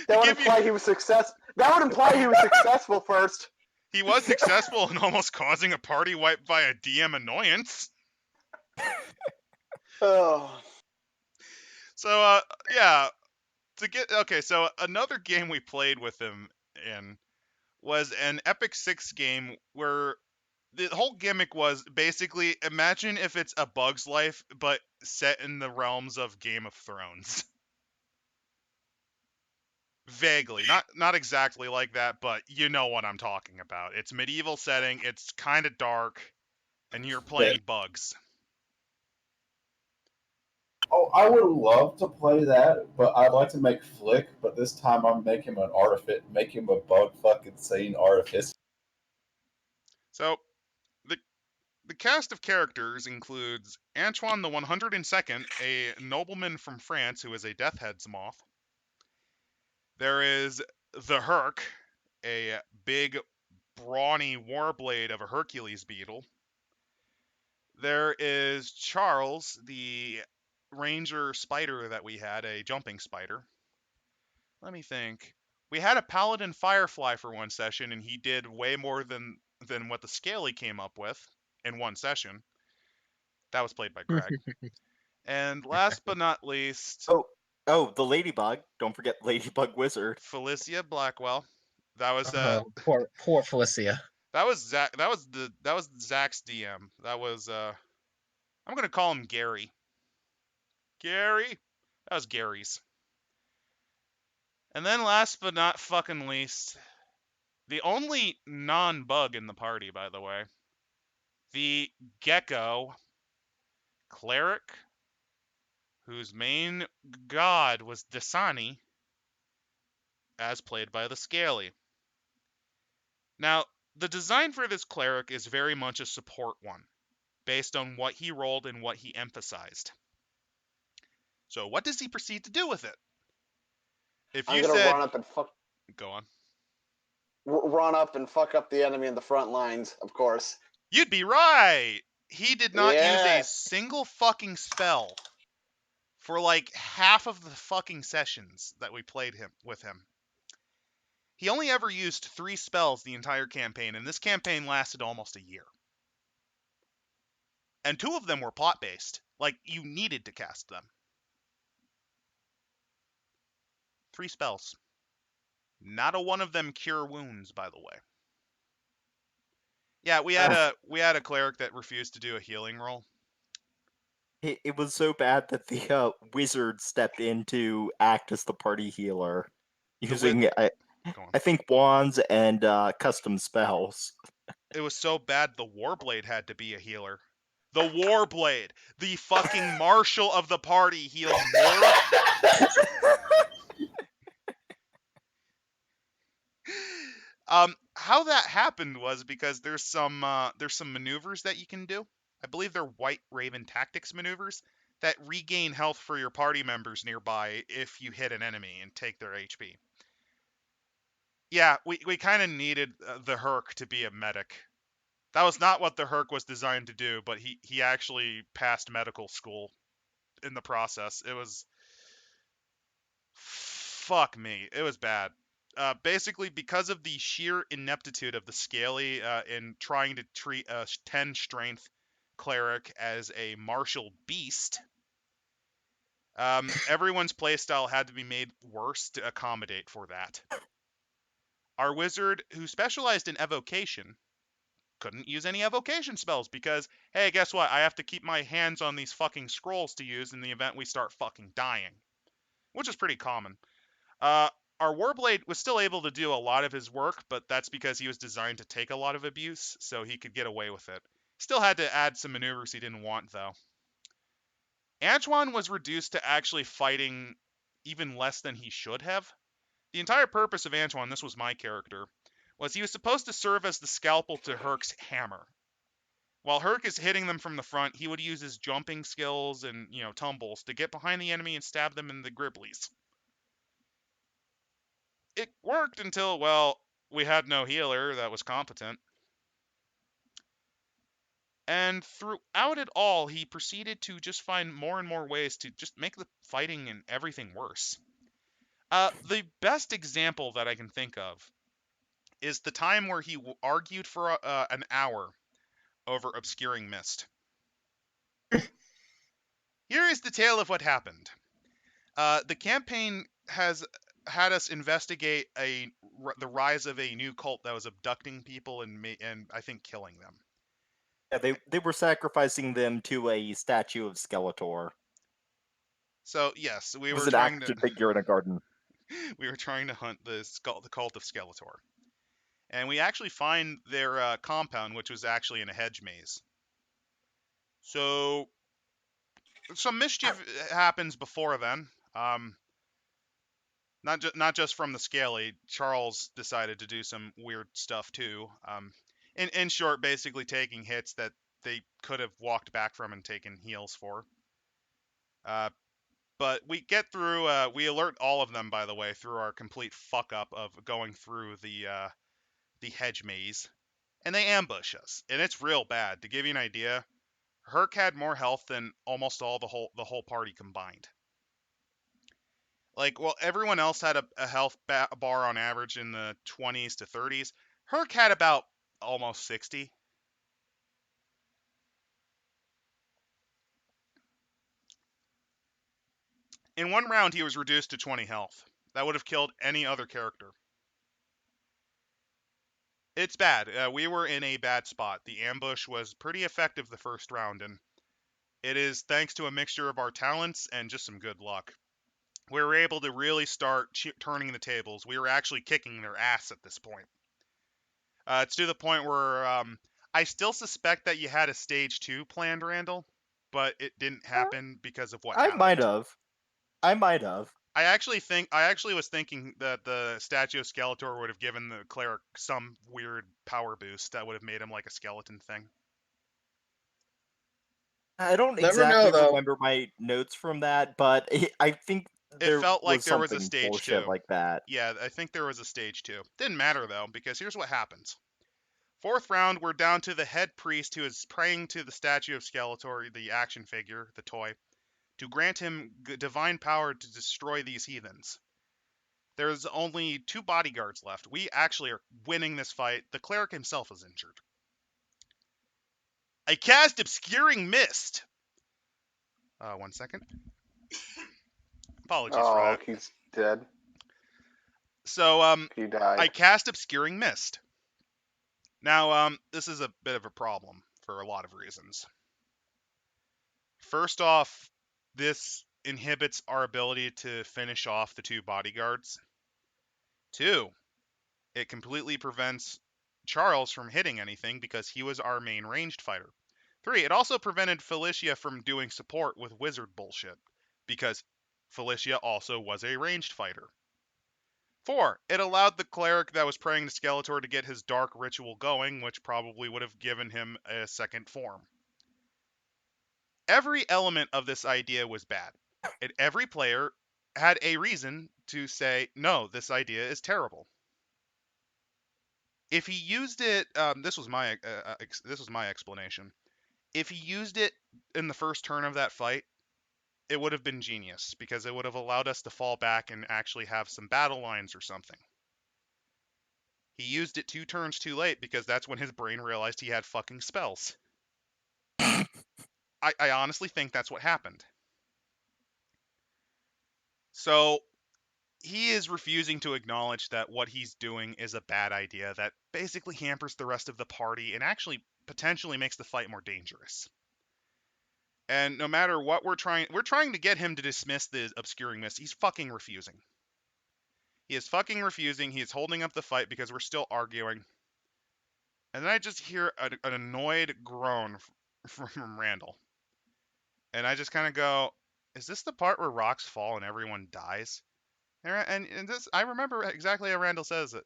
That would imply he was successful first. He was successful in almost causing a party wipe via DM annoyance. Oh. So, yeah. So another game we played with him in was an Epic 6 game where the whole gimmick was basically imagine if it's A Bug's Life, but set in the realms of Game of Thrones. Vaguely, not exactly like that, but you know what I'm talking about. It's medieval setting, it's kind of dark, and you're playing bugs. Oh, I would love to play that, but I'd like to make Flick, but this time I'm making him make him a bug fucking scene artifice. So, the cast of characters includes Antoine the 102nd, a nobleman from France who is a death head's moth. There is the Herc, a big, brawny warblade of a Hercules beetle. There is Charles, the ranger spider that we had, a jumping spider. Let me think. We had a paladin firefly for one session, and he did way more than what the scaly came up with in one session. That was played by Greg. And last but not least, Oh, the Ladybug. Don't forget Ladybug Wizard. Felicia Blackwell. That was Oh, poor Felicia. that was Zach. That was Zach's DM. That was I'm gonna call him Gary. Gary. That was Gary's. And then last but not fucking least, the only non-bug in the party, by the way, the Gecko cleric, whose main god was Dasani, as played by the Scaly. Now, the design for this cleric is very much a support one, based on what he rolled and what he emphasized. So what does he proceed to do with it? If I'm you gonna said, run up and go on, fuck up the enemy in the front lines, of course. you'd be right. He did not use a Yeah. single fucking spell for like half of the fucking sessions that we played with him. He only ever used 3 spells the entire campaign, and this campaign lasted almost a year. And 2 of them were plot-based. Like, you needed to cast them. 3 spells. Not a one of them cure wounds, by the way. Yeah, we had a cleric that refused to do a healing roll. It was so bad that the wizard stepped in to act as the party healer, using I think wands and custom spells. It was so bad the Warblade had to be a healer. The Warblade, the fucking marshal of the party, healed more. How that happened was because there's some maneuvers that you can do. I believe they're White Raven tactics maneuvers that regain health for your party members nearby if you hit an enemy and take their HP. Yeah, we kind of needed the Herc to be a medic. That was not what the Herc was designed to do, but he actually passed medical school in the process. It was, fuck me, it was bad. Basically, because of the sheer ineptitude of the Scaly in trying to treat a 10 strength cleric as a martial beast, everyone's playstyle had to be made worse to accommodate for that. Our wizard, who specialized in evocation, couldn't use any evocation spells because, hey, guess what? I have to keep my hands on these fucking scrolls to use in the event we start fucking dying, which is pretty common. Our Warblade was still able to do a lot of his work, but that's because he was designed to take a lot of abuse, so he could get away with it. Still had to add some maneuvers he didn't want, though. Antoine was reduced to actually fighting even less than he should have. The entire purpose of Antoine, this was my character, was he was supposed to serve as the scalpel to Herc's hammer. While Herc is hitting them from the front, he would use his jumping skills and, tumbles to get behind the enemy and stab them in the griblies. It worked until, well, we had no healer that was competent. And throughout it all, he proceeded to just find more and more ways to just make the fighting and everything worse. The best example that I can think of is the time where he argued for an hour over obscuring mist. Here is the tale of what happened. The campaign has had us investigate the rise of a new cult that was abducting people and I think killing them. Yeah, they were sacrificing them to a statue of Skeletor. So yes, we It was were an trying action figure in a garden. we were trying to hunt the cult of Skeletor, and we actually find their compound, which was actually in a hedge maze. So some mischief happens before then. Not just from the Scaly. Charles decided to do some weird stuff too. In short, basically taking hits that they could have walked back from and taken heals for. But we get through. We alert all of them, by the way, through our complete fuck up of going through the hedge maze, and they ambush us, and it's real bad. To give you an idea, Herc had more health than almost all the whole party combined. Like, well, everyone else had a health bar on average in the 20s to 30s. Herc had about almost 60. In one round, he was reduced to 20 health. That would have killed any other character. It's bad. We were in a bad spot. The ambush was pretty effective the first round, and it is thanks to a mixture of our talents and just some good luck. We were able to really start turning the tables. We were actually kicking their ass at this point. It's to the point where I still suspect that you had a stage 2 planned, Randall, but it didn't happen because of what I happened. might have. I might have. I actually was thinking that the statue of Skeletor would have given the cleric some weird power boost that would have made him like a skeleton thing. I don't Never exactly know, though. remember my notes from that, but I think It there felt like was there was a something stage bullshit 2. like that. Yeah, I think there was a stage 2. Didn't matter though, because here's what happens. Fourth round, we're down to the head priest who is praying to the statue of Skeletor, the action figure, the toy, to grant him divine power to destroy these heathens. There's only 2 bodyguards left. We actually are winning this fight. The cleric himself is injured. I cast Obscuring Mist. 1 second. Apologies for Oh, that. he's dead. So, He died. I cast Obscuring Mist. Now, this is a bit of a problem for a lot of reasons. First off, this inhibits our ability to finish off the 2 bodyguards. 2, it completely prevents Charles from hitting anything because he was our main ranged fighter. 3, it also prevented Felicia from doing support with wizard bullshit because Felicia also was a ranged fighter. 4, it allowed the cleric that was praying to Skeletor to get his dark ritual going, which probably would have given him a second form. Every element of this idea was bad, and every player had a reason to say, no, this idea is terrible. If he used it, this was my explanation. If he used it in the first turn of that fight, it would have been genius because it would have allowed us to fall back and actually have some battle lines or something. He used it 2 turns too late because that's when his brain realized he had fucking spells. I honestly think that's what happened. So he is refusing to acknowledge that what he's doing is a bad idea that basically hampers the rest of the party and actually potentially makes the fight more dangerous. And no matter what we're trying to get him to dismiss the Obscuring Mist. He's fucking refusing. He is fucking refusing. He is holding up the fight because we're still arguing. And then I just hear an annoyed groan from Randall. And I just kind of go, is this the part where rocks fall and everyone dies? And this, I remember exactly how Randall says it.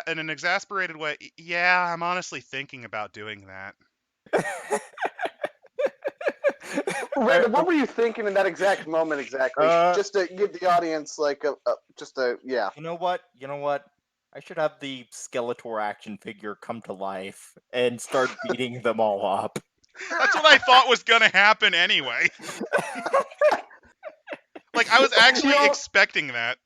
In an exasperated way, yeah, I'm honestly thinking about doing that. Randall, what were you thinking in that exact moment exactly? Just to give the audience like yeah. You know what? I should have the Skeletor action figure come to life and start beating them all up. That's what I thought was gonna happen anyway. Like, I was actually expecting that.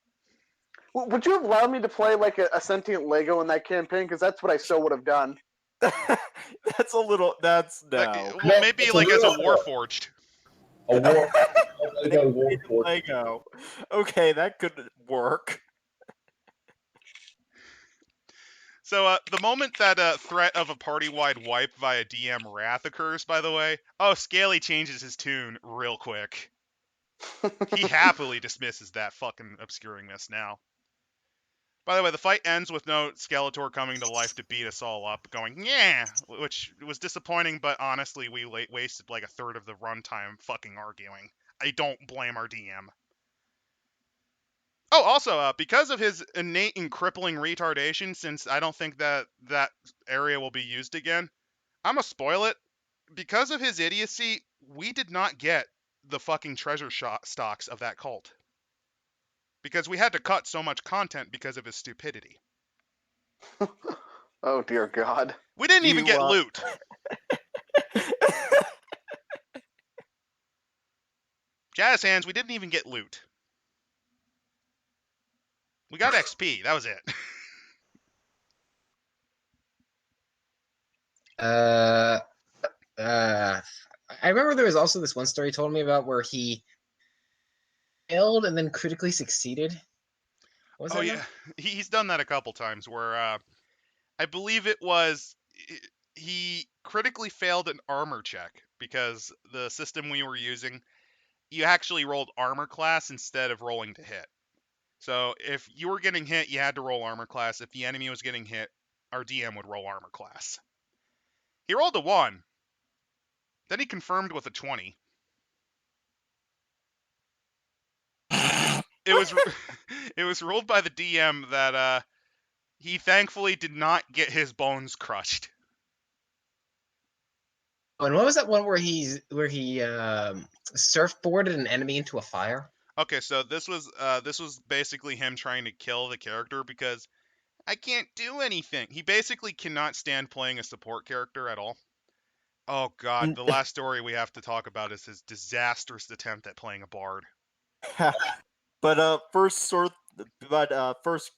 Would you have allowed me to play like a sentient Lego in that campaign? Because that's what I still would have done. That's a little. That's no. Well, maybe like as a Warforged. A Lego Warforged. Lego. Okay, that could work. So the moment that threat of a party-wide wipe via DM Wrath occurs, by the way, Scaly changes his tune real quick. He happily dismisses that fucking Obscuring Mist now. By the way, the fight ends with no Skeletor coming to life to beat us all up, going, yeah, which was disappointing, but honestly, we wasted like a third of the runtime fucking arguing. I don't blame our DM. Oh, also, because of his innate and crippling retardation, since I don't think that area will be used again, I'm gonna spoil it. Because of his idiocy, we did not get the fucking treasure stocks of that cult. Because we had to cut so much content because of his stupidity. Oh dear God. We didn't even get loot. Jazz hands, we didn't even get loot. We got XP. That was it. I remember there was also this one story he told me about where he failed and then critically succeeded. What was Oh that yeah, about? he's done that a couple times where I believe it was he critically failed an armor check because the system we were using, you actually rolled armor class instead of rolling to hit. So if you were getting hit, you had to roll armor class. If the enemy was getting hit, our DM would roll armor class. He rolled a 1. Then he confirmed with a 20. It was it was ruled by the DM that he thankfully did not get his bones crushed. Oh, and what was that one where he surfboarded an enemy into a fire? Okay, so this was basically him trying to kill the character because I can't do anything. He basically cannot stand playing a support character at all. Oh god, the last story we have to talk about is his disastrous attempt at playing a bard. But first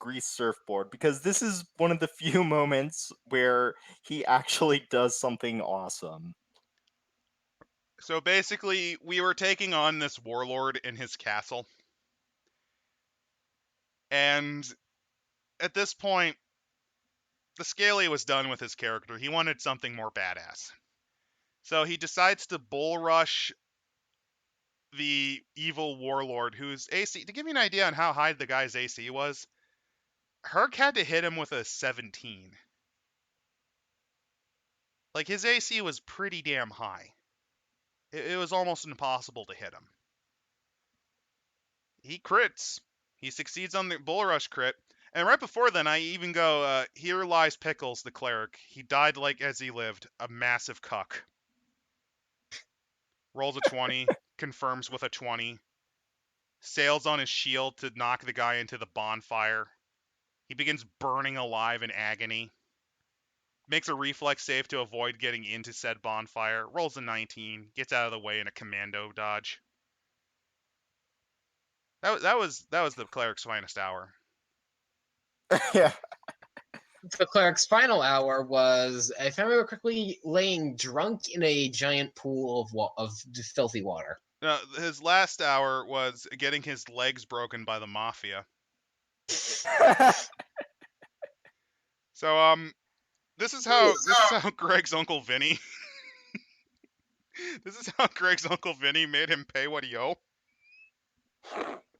Grease surfboard, because this is one of the few moments where he actually does something awesome. So basically, we were taking on this warlord in his castle. And at this point, the Scaly was done with his character. He wanted something more badass. So he decides to bull rush the evil warlord whose AC, to give you an idea on how high the guy's AC was, Herc had to hit him with a 17. Like, his AC was pretty damn high. It was almost impossible to hit him. He crits. He succeeds on the bull rush crit. And right before then, I even go, here lies Pickles, the cleric. He died like as he lived, a massive cuck. Rolls a 20, confirms with a 20. Sails on his shield to knock the guy into the bonfire. He begins burning alive in agony. Makes a reflex save to avoid getting into said bonfire. Rolls a 19, gets out of the way in a commando dodge. That was the cleric's finest hour. Yeah. The cleric's final hour was, if I remember correctly, laying drunk in a giant pool of filthy water. His last hour was getting his legs broken by the mafia. So this is how Greg's Uncle Vinny this is how Greg's Uncle Vinny made him pay what he owe.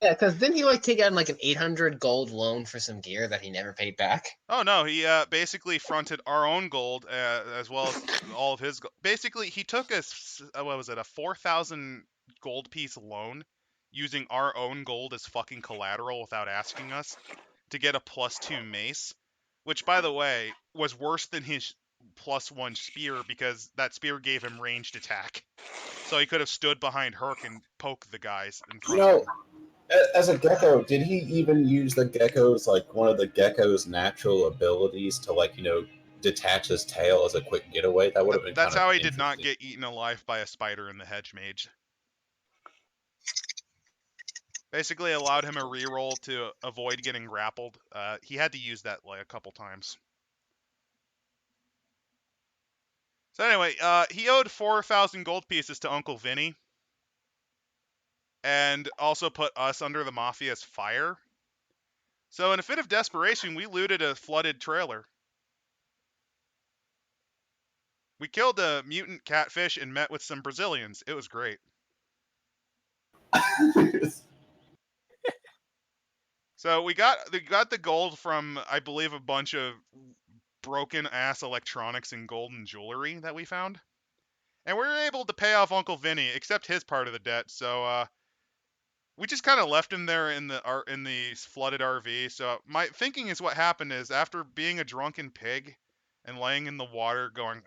Yeah, because didn't he take out like an 800 gold loan for some gear that he never paid back? Oh no, he basically fronted our own gold as well as all of his. Basically, he took a 4,000 gold piece loan using our own gold as fucking collateral without asking us to get a +2 mace, which by the way was worse than his +1 spear because that spear gave him ranged attack. So he could have stood behind Herc and poked the guys in front of him. As a gecko, did he even use the gecko's, like, one of the gecko's natural abilities to, detach his tail as a quick getaway? That would have been That's kind of how he did not interesting. get eaten alive by a spider in the hedge mage. Basically allowed him a reroll to avoid getting grappled. He had to use that like a couple times. So anyway, he owed 4,000 gold pieces to Uncle Vinny. And also put us under the Mafia's fire. So in a fit of desperation, we looted a flooded trailer. We killed a mutant catfish and met with some Brazilians. It was great. So we got the gold from, I believe, a bunch of broken ass electronics and golden jewelry that we found. And we were able to pay off Uncle Vinny, except his part of the debt. So we just kind of left him there in the flooded RV. So my thinking is what happened is after being a drunken pig and laying in the water going,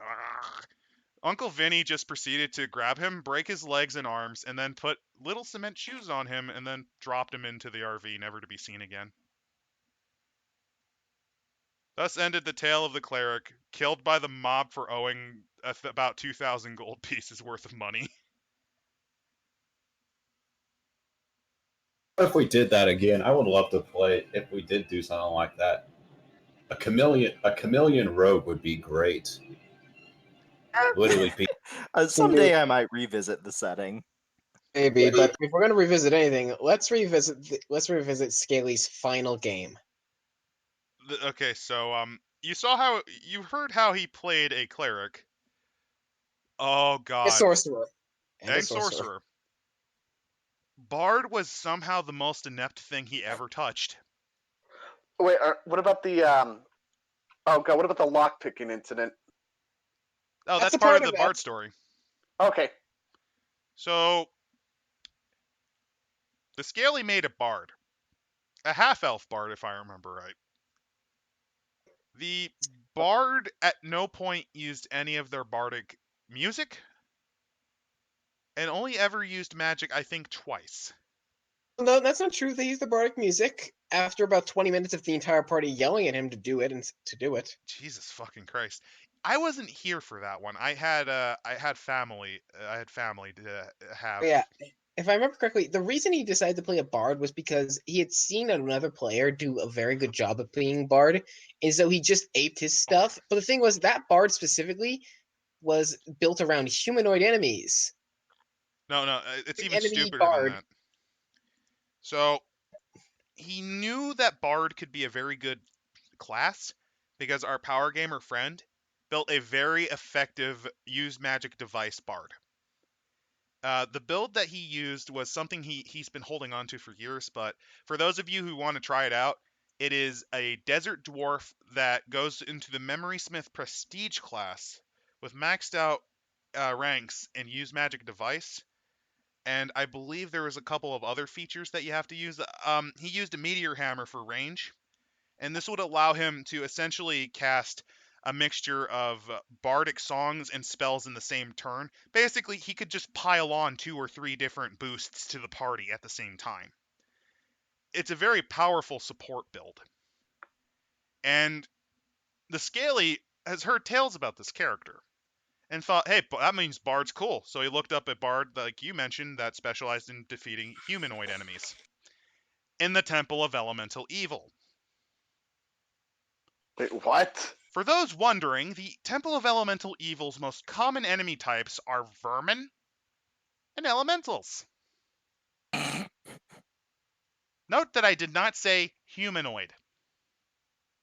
Uncle Vinny just proceeded to grab him, break his legs and arms, and then put little cement shoes on him and then dropped him into the RV, never to be seen again. Thus ended the tale of the cleric, killed by the mob for owing about 2,000 gold pieces worth of money. If we did that again, I would love to play. If we did do something like that, a chameleon rogue would be great. Literally, Someday I might revisit the setting. Maybe, but if we're gonna revisit anything, let's revisit Scaly's final game. Okay, so you heard how he played a cleric. Oh A god. sorcerer. And sorcerer. Bard was somehow the most inept thing he ever touched. Wait, what about the oh god, what about the lockpicking incident? Oh, That's that's a part part of of the it. Bard story. Okay. So the Scaly made a bard. A half-elf bard, if I remember right. The bard at no point used any of their bardic music, and only ever used magic, I think, twice. No, that's not true. They used the bardic music after about 20 minutes of the entire party yelling at him to do it and to do it. Jesus fucking Christ. I wasn't here for that one. I had family. I had family to have. Yeah, if I remember correctly, the reason he decided to play a bard was because he had seen another player do a very good job of playing bard, and so he just aped his stuff. But the thing was, that bard specifically was built around humanoid enemies. No, it's The even enemy stupider than bard. that. So he knew that bard could be a very good class because our power gamer friend built a very effective use magic device bard. The build that he used was something he's been holding on to for years, but for those of you who want to try it out, it is a desert dwarf that goes into the Memory Smith Prestige class with maxed out ranks and use magic device. And I believe there was a couple of other features that you have to use. He used a meteor hammer for range, and this would allow him to essentially cast a mixture of bardic songs and spells in the same turn. Basically, he could just pile on 2 or 3 different boosts to the party at the same time. It's a very powerful support build. And the Scaly has heard tales about this character and thought, hey, that means Bard's cool. So he looked up at Bard, like you mentioned, that specialized in defeating humanoid enemies in the Temple of Elemental Evil. Wait, what? For those wondering, the Temple of Elemental Evil's most common enemy types are vermin and elementals. Note that I did not say humanoid.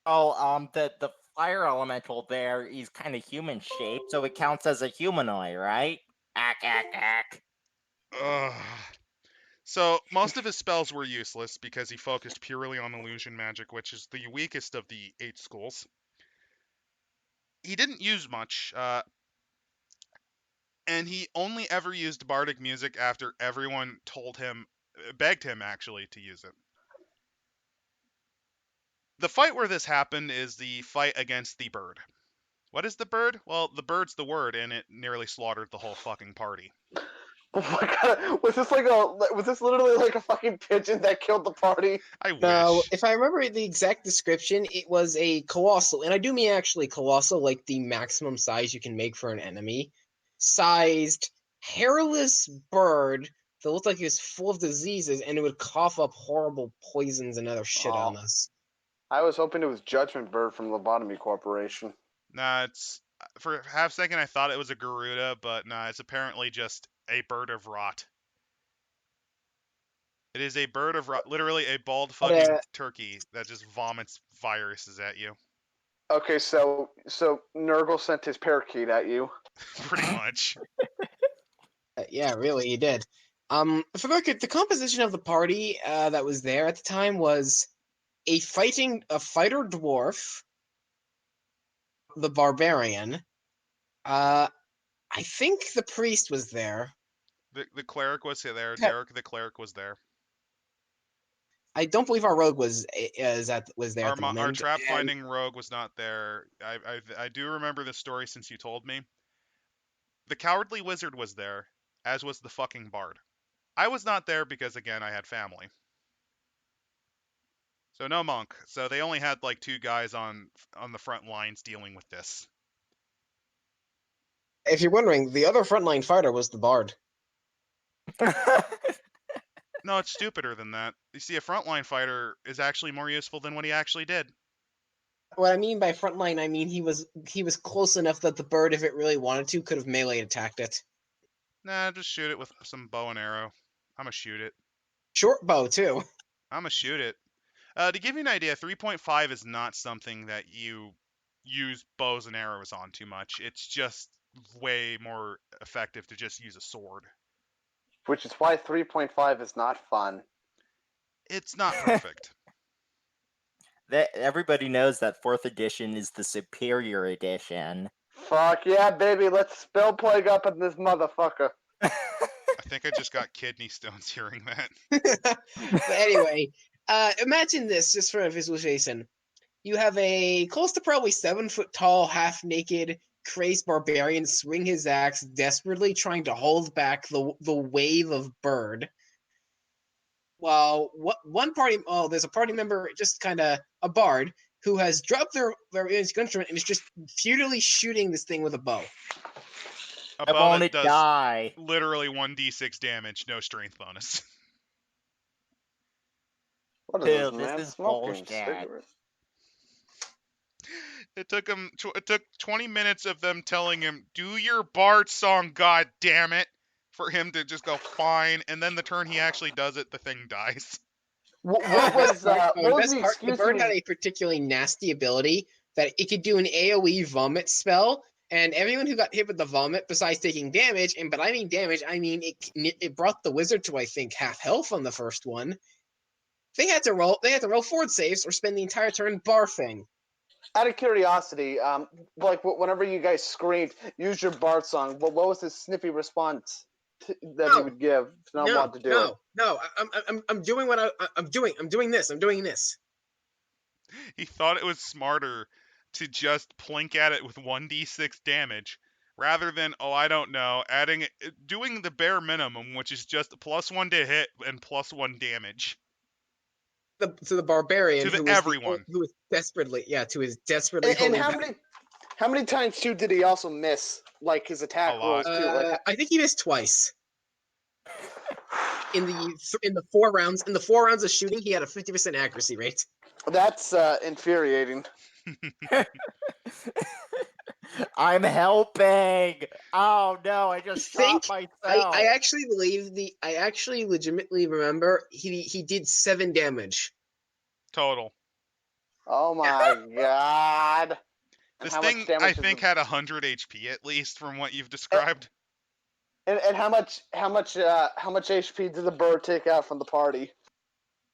Oh, the fire elemental there is kind of human shaped, so it counts as a humanoid, right? Ack, ack, ack. Ugh. So most of his spells were useless because he focused purely on illusion magic, which is the weakest of the 8 schools. He didn't use much, and he only ever used bardic music after everyone begged him actually to use it. The fight where this happened is the fight against the bird. What is the bird? Well, the bird's the word, and it nearly slaughtered the whole fucking party. Oh my god, was this literally like a fucking pigeon that killed the party? I wish. No, if I remember the exact description, it was a colossal, and I do mean actually colossal, like the maximum size you can make for an enemy, sized, hairless bird that looked like it was full of diseases, and it would cough up horrible poisons and other shit on us. I was hoping it was Judgment Bird from Lobotomy Corporation. Nah, it's for half a second I thought it was a Garuda, but nah, it's apparently just a bird of rot. It is a bird of rot, literally a bald fucking turkey that just vomits viruses at you. Okay, so Nurgle sent his parakeet at you. Pretty much. Yeah, really, he did. For the record, the composition of the party that was there at the time was a fighter dwarf, the barbarian. I think the priest was there. The cleric was there. Derek the cleric was there. I don't believe our rogue was there at the moment. Our trap finding rogue was not there. I do remember this story since you told me. The Cowardly Wizard was there, as was the fucking Bard. I was not there because, again, I had family. So no monk. So they only had like 2 guys on the front lines dealing with this. If you're wondering, the other frontline fighter was the Bard. No, it's stupider than that. You see, a frontline fighter is actually more useful than what he actually did. What I mean by frontline, I mean he was close enough that the Bird, if it really wanted to, could have melee attacked it. Nah, just shoot it with some bow and arrow. I'ma shoot it. Short bow too. I'ma shoot it. To give you an idea, 3.5 is not something that you use bows and arrows on too much. It's just way more effective to just use a sword. Which is why 3.5 is not fun. It's not perfect. Everybody knows that 4th edition is the superior edition. Fuck yeah, baby, let's spell plague up in this motherfucker. I think I just got kidney stones hearing that. But anyway, imagine this just for a visualization. You have a close to probably 7-foot tall, half naked, crazed barbarian swing his axe, desperately trying to hold back the wave of Bird. While there's a party member, just kind of a bard, who has dropped their musical instrument and is just futilely shooting this thing with a bow. A I bow want that to does die. literally 1d6 damage, no strength bonus. What is Dude, this this man is smoking? bullshit. Cigarettes? It took 20 minutes of them telling him, "Do your bard song, god damn it," for him to just go fine, and then the turn he actually does it, the thing dies. What was The the the excuse? Bird he had was- a particularly nasty ability that it could do an AoE vomit spell, and everyone who got hit with the vomit, besides taking damage, but I mean damage, I mean it brought the wizard to, I think, half health on the first one. They had to roll forward saves or spend the entire turn barfing. Out of curiosity, like whenever you guys screamed, use your Bart song. What was his snippy response that he would give to not want to do it? No. I'm doing what I'm doing. I'm doing this. I'm doing this. He thought it was smarter to just plink at it with 1d6 damage rather than, oh, I don't know, doing the bare minimum, which is just +1 to hit and +1 damage. To the barbarian To who everyone. was desperately desperately And holding back. how many times too did he also miss like his attack A lot. rolls too? Like I think he missed twice. In the 4 rounds, of shooting, he had a 50% accuracy rate. that's infuriating. I'm helping. Oh no, I just shot myself. I actually legitimately remember he did 7 damage. Total. Oh my god! And This how much thing, damage I is think, had 100 HP at least from what you've described. And how much HP did the bird take out from the party?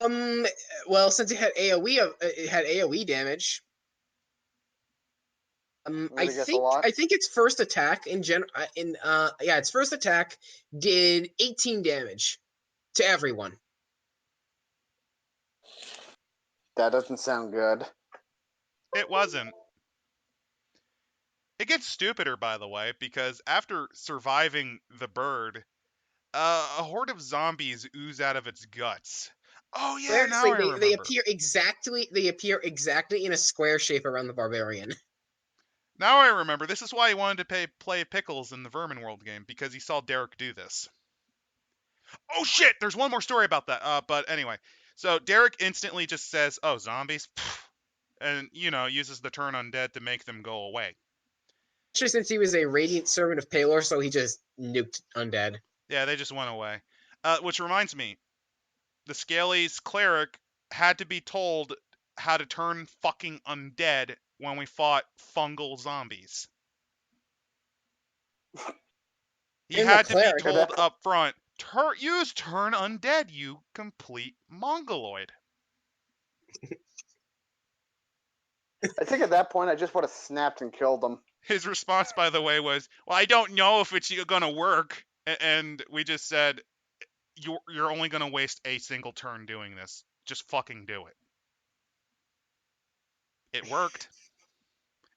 Well, since it had AoE damage. I think its first attack its first attack did 18 damage to everyone. That doesn't sound good. It wasn't. It gets stupider, by the way, because after surviving the bird, a horde of zombies ooze out of its guts. Oh yeah, now I remember. They appear exactly in a square shape around the barbarian. Now I remember. This is why he wanted to play Pickles in the Vermin World game, because he saw Derek do this. Oh shit! There's one more story about that. But anyway, so Derek instantly just says, "Oh, zombies," and uses the turn undead to make them go away. Especially since he was a radiant servant of Palor, so he just nuked undead. Yeah, they just went away. Which reminds me, the Scalies cleric had to be told how to turn fucking undead when we fought fungal zombies. He had to be told up front, use turn undead, you complete mongoloid. I think at that point I just would have snapped and killed him. His response, by the way, was, "Well, I don't know if it's gonna work," and we just said, "You're only gonna waste a single turn doing this. Just fucking do it." It worked.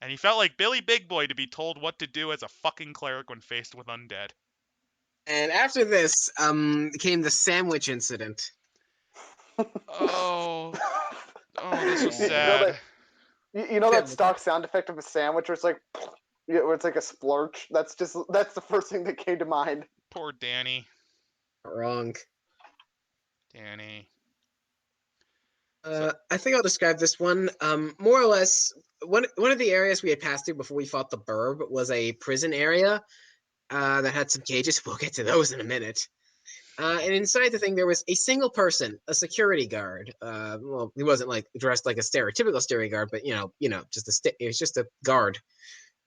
And he felt like Billy Big Boy to be told what to do as a fucking cleric when faced with undead. And after this, came the sandwich incident. Oh, this was You know sad. that you know that stock sound effect of a sandwich where it's like where it's like a splurch? That's the first thing that came to mind. Poor Danny. Wrong. Danny. I think I'll describe this one. More or less, one of the areas we had passed through before we fought the Burb was a prison area that had some cages. We'll get to those in a minute. And inside the thing, there was a single person, a security guard. Well, he wasn't like dressed like a stereotypical security guard, but just he was just a guard.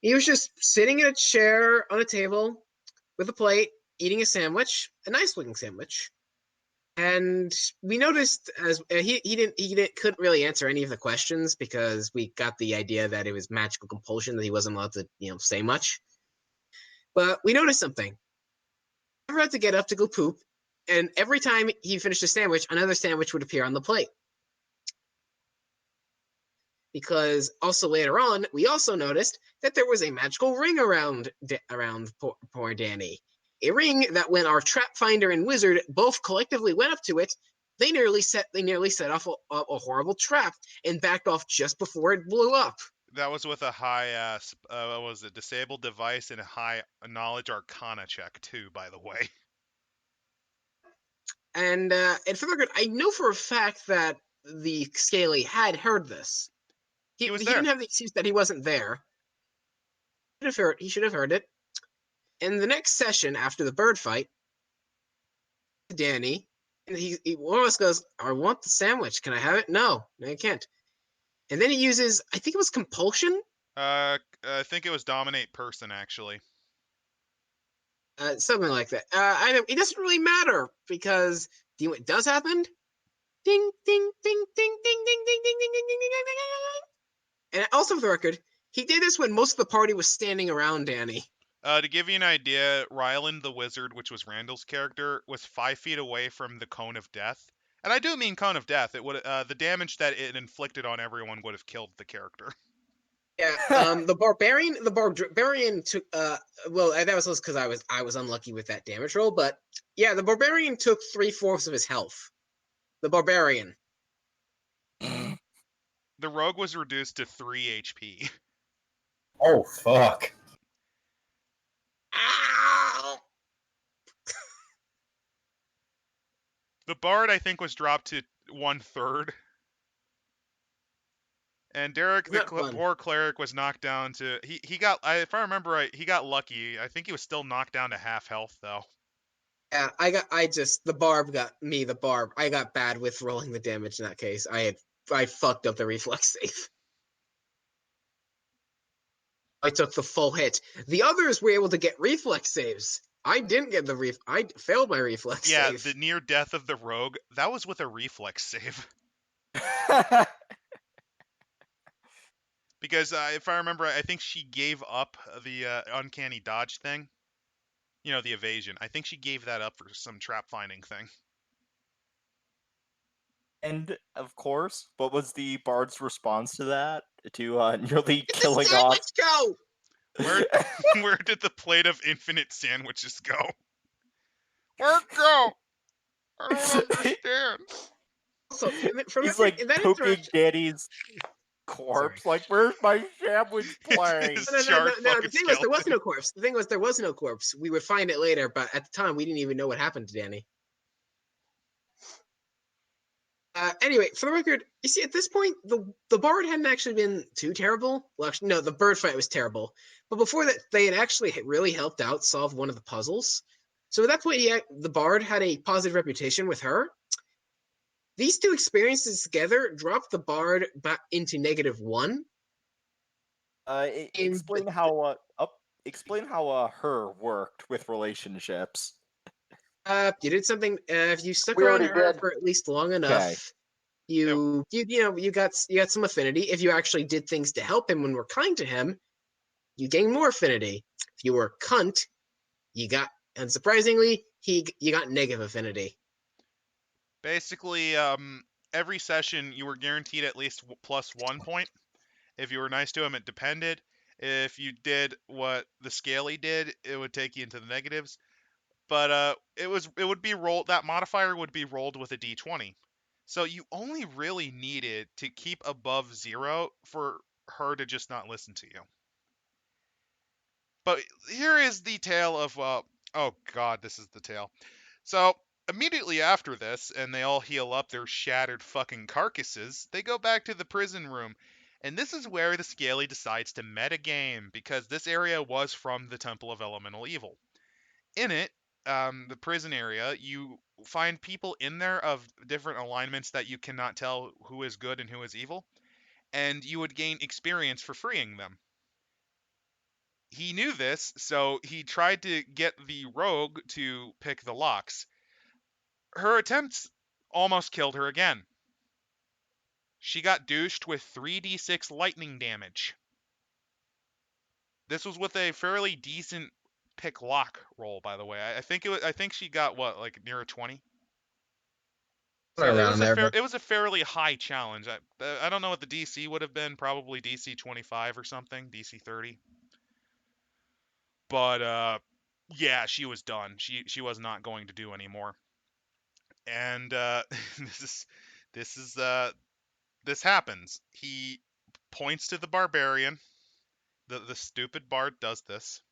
He was just sitting in a chair on a table with a plate, eating a sandwich, a nice looking sandwich. And we noticed as he couldn't really answer any of the questions because we got the idea that it was magical compulsion that he wasn't allowed to say much. But we noticed something. He never had to get up to go poop, and every time he finished a sandwich, another sandwich would appear on the plate. Because also later on, we also noticed that there was a magical ring around poor Danny. A ring that when our trap finder and wizard both collectively went up to it, they nearly set off a horrible trap and backed off just before it blew up. That was with a high was a disabled device and a high knowledge arcana check too, by the way. And for the record, I know for a fact that the Scaly had heard this. He was he there. didn't have the excuse that he wasn't there. He should have heard it. In the next session after the bird fight, Danny, and he one of us goes, "I want the sandwich. Can I have it?" No, I can't. And then he uses, I think it was compulsion. I think it was dominate person actually. Something like that. I know it doesn't really matter because do you know what does happen? Ding, ding, ding, ding, ding, ding, ding, ding, ding, ding, ding, ding, ding, ding. And also for the record, he did this when most of the party was standing around Danny. To give you an idea, Ryland the Wizard, which was Randall's character, was 5 feet away from the Cone of Death. And I do mean Cone of Death. It would the damage that it inflicted on everyone would have killed the character. Yeah, the barbarian took well, that was because I was unlucky with that damage roll, but yeah, the barbarian took 3/4 of his health. The barbarian. The rogue was reduced to 3 HP. Oh fuck. Ow! The bard, I think, was dropped to 1/3. And Derek, the poor cleric, was knocked down to he got if I remember right, he got lucky. I think he was still knocked down to half health though. Yeah, the barb got me. The barb, I got bad with rolling the damage in that case. I fucked up the reflex save. I took the full hit. The others were able to get reflex saves. I didn't get I failed my reflex Yeah, save. the near death of the rogue, that was with a reflex save. Because if I remember, I think she gave up the uncanny dodge thing. You know, the evasion. I think she gave that up for some trap finding thing. And of course, what was the bard's response to that? To nearly Get killing the off. sandwich go! Where did the plate of infinite sandwiches go? Where'd it go? I don't understand. Also, He's like poking Danny's corpse. Like, where's my sandwich plate? His No. charred The fucking thing was, there was skeleton. no corpse. The thing was, there was no corpse. We would find it later, but at the time, we didn't even know what happened to Danny. Anyway, for the record, you see, at this point, the bard hadn't actually been too terrible. Well, actually, no, the bird fight was terrible. But before that, they had actually really helped out solve one of the puzzles. So at that point, the bard had a positive reputation with her. These two experiences together dropped the bard back into -1. Explain how her worked with relationships. You did something. If you stuck We around already her did. for at least long enough, Okay. you got some affinity. If you actually did things to help him and were kind to him, you gained more affinity. If you were a cunt, you got, unsurprisingly, you got negative affinity. Basically, every session you were guaranteed at least +1 point, If you were nice to him, it depended. If you did what the Scaly did, it would take you into the negatives. But it would be rolled. That modifier would be rolled with a d20. So you only really needed to keep above 0 for her to just not listen to you. But here is the tale of oh god, this is the tale. So immediately after this, and they all heal up their shattered fucking carcasses, they go back to the prison room. And this is where the Scaly decides to metagame, because this area was from the Temple of Elemental Evil. In it, the prison area, you find people in there of different alignments that you cannot tell who is good and who is evil, and you would gain experience for freeing them. He knew this, so he tried to get the rogue to pick the locks. Her attempts almost killed her again. She got douched with 3d6 lightning damage. This was with a fairly decent pick lock roll, by the way. I think she got what, like near a 20. So Somewhere around there, but it was a fairly high challenge. I don't know what the DC would have been, probably DC 25 or something, DC 30. But yeah, she was done. She was not going to do anymore. And this is this happens. He points to the barbarian. The stupid bard does this.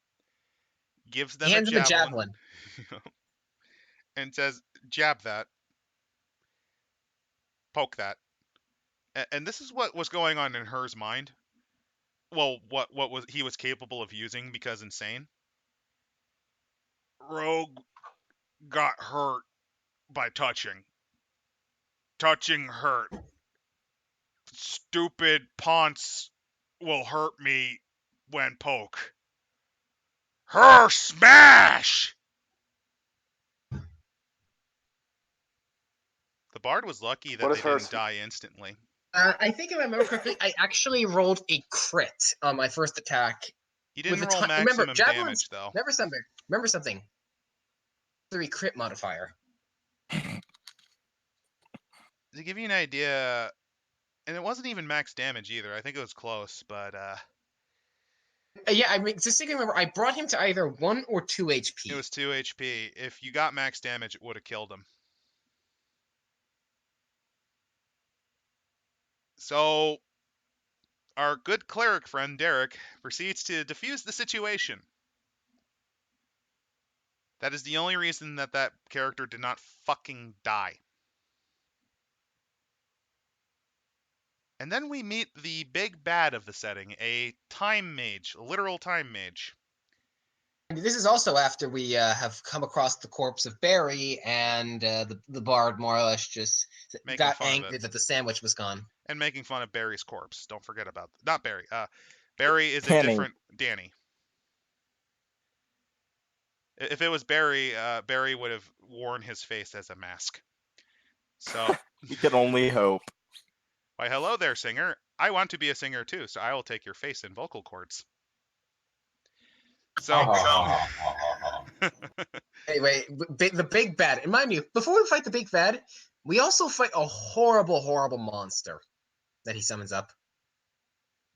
Gives he them a hands him a javelin javelin. and says, "Jab that, poke that." And this is what was going on in her's mind. Well, what was he was capable of using, because insane. Rogue got hurt by touching. Touching hurt. Stupid Ponce will hurt me when poke. Her smash! The bard was lucky that What they is her? didn't die instantly. I think if I remember correctly, I actually rolled a crit on my first attack. He With didn't a roll time. Remember, maximum javelins. damage, though. Remember something. 3 crit modifier. To give you an idea, and it wasn't even max damage either. I think it was close, but Yeah, I mean, distinctly remember, I brought him to either 1 or 2 HP. it was 2 HP. If you got max damage, it would have killed him. So our good cleric friend Derek proceeds to defuse the situation. That is the only reason that that character did not fucking die. And then we meet the big bad of the setting, a time mage, a literal time mage. This is also after we have come across the corpse of Barry, and the bard more or less just Making got fun of angry it. that the sandwich was gone. And making fun of Barry's corpse. Don't forget about that. Not Barry. Barry is a Danny. different Danny. If it was Barry, Barry would have worn his face as a mask. So, You can only hope. why, hello there, singer. I want to be a singer too, so I will take your face in vocal cords. So, Anyway, the big bad. And mind you, before we fight the big bad, we also fight a horrible, horrible monster that he summons up.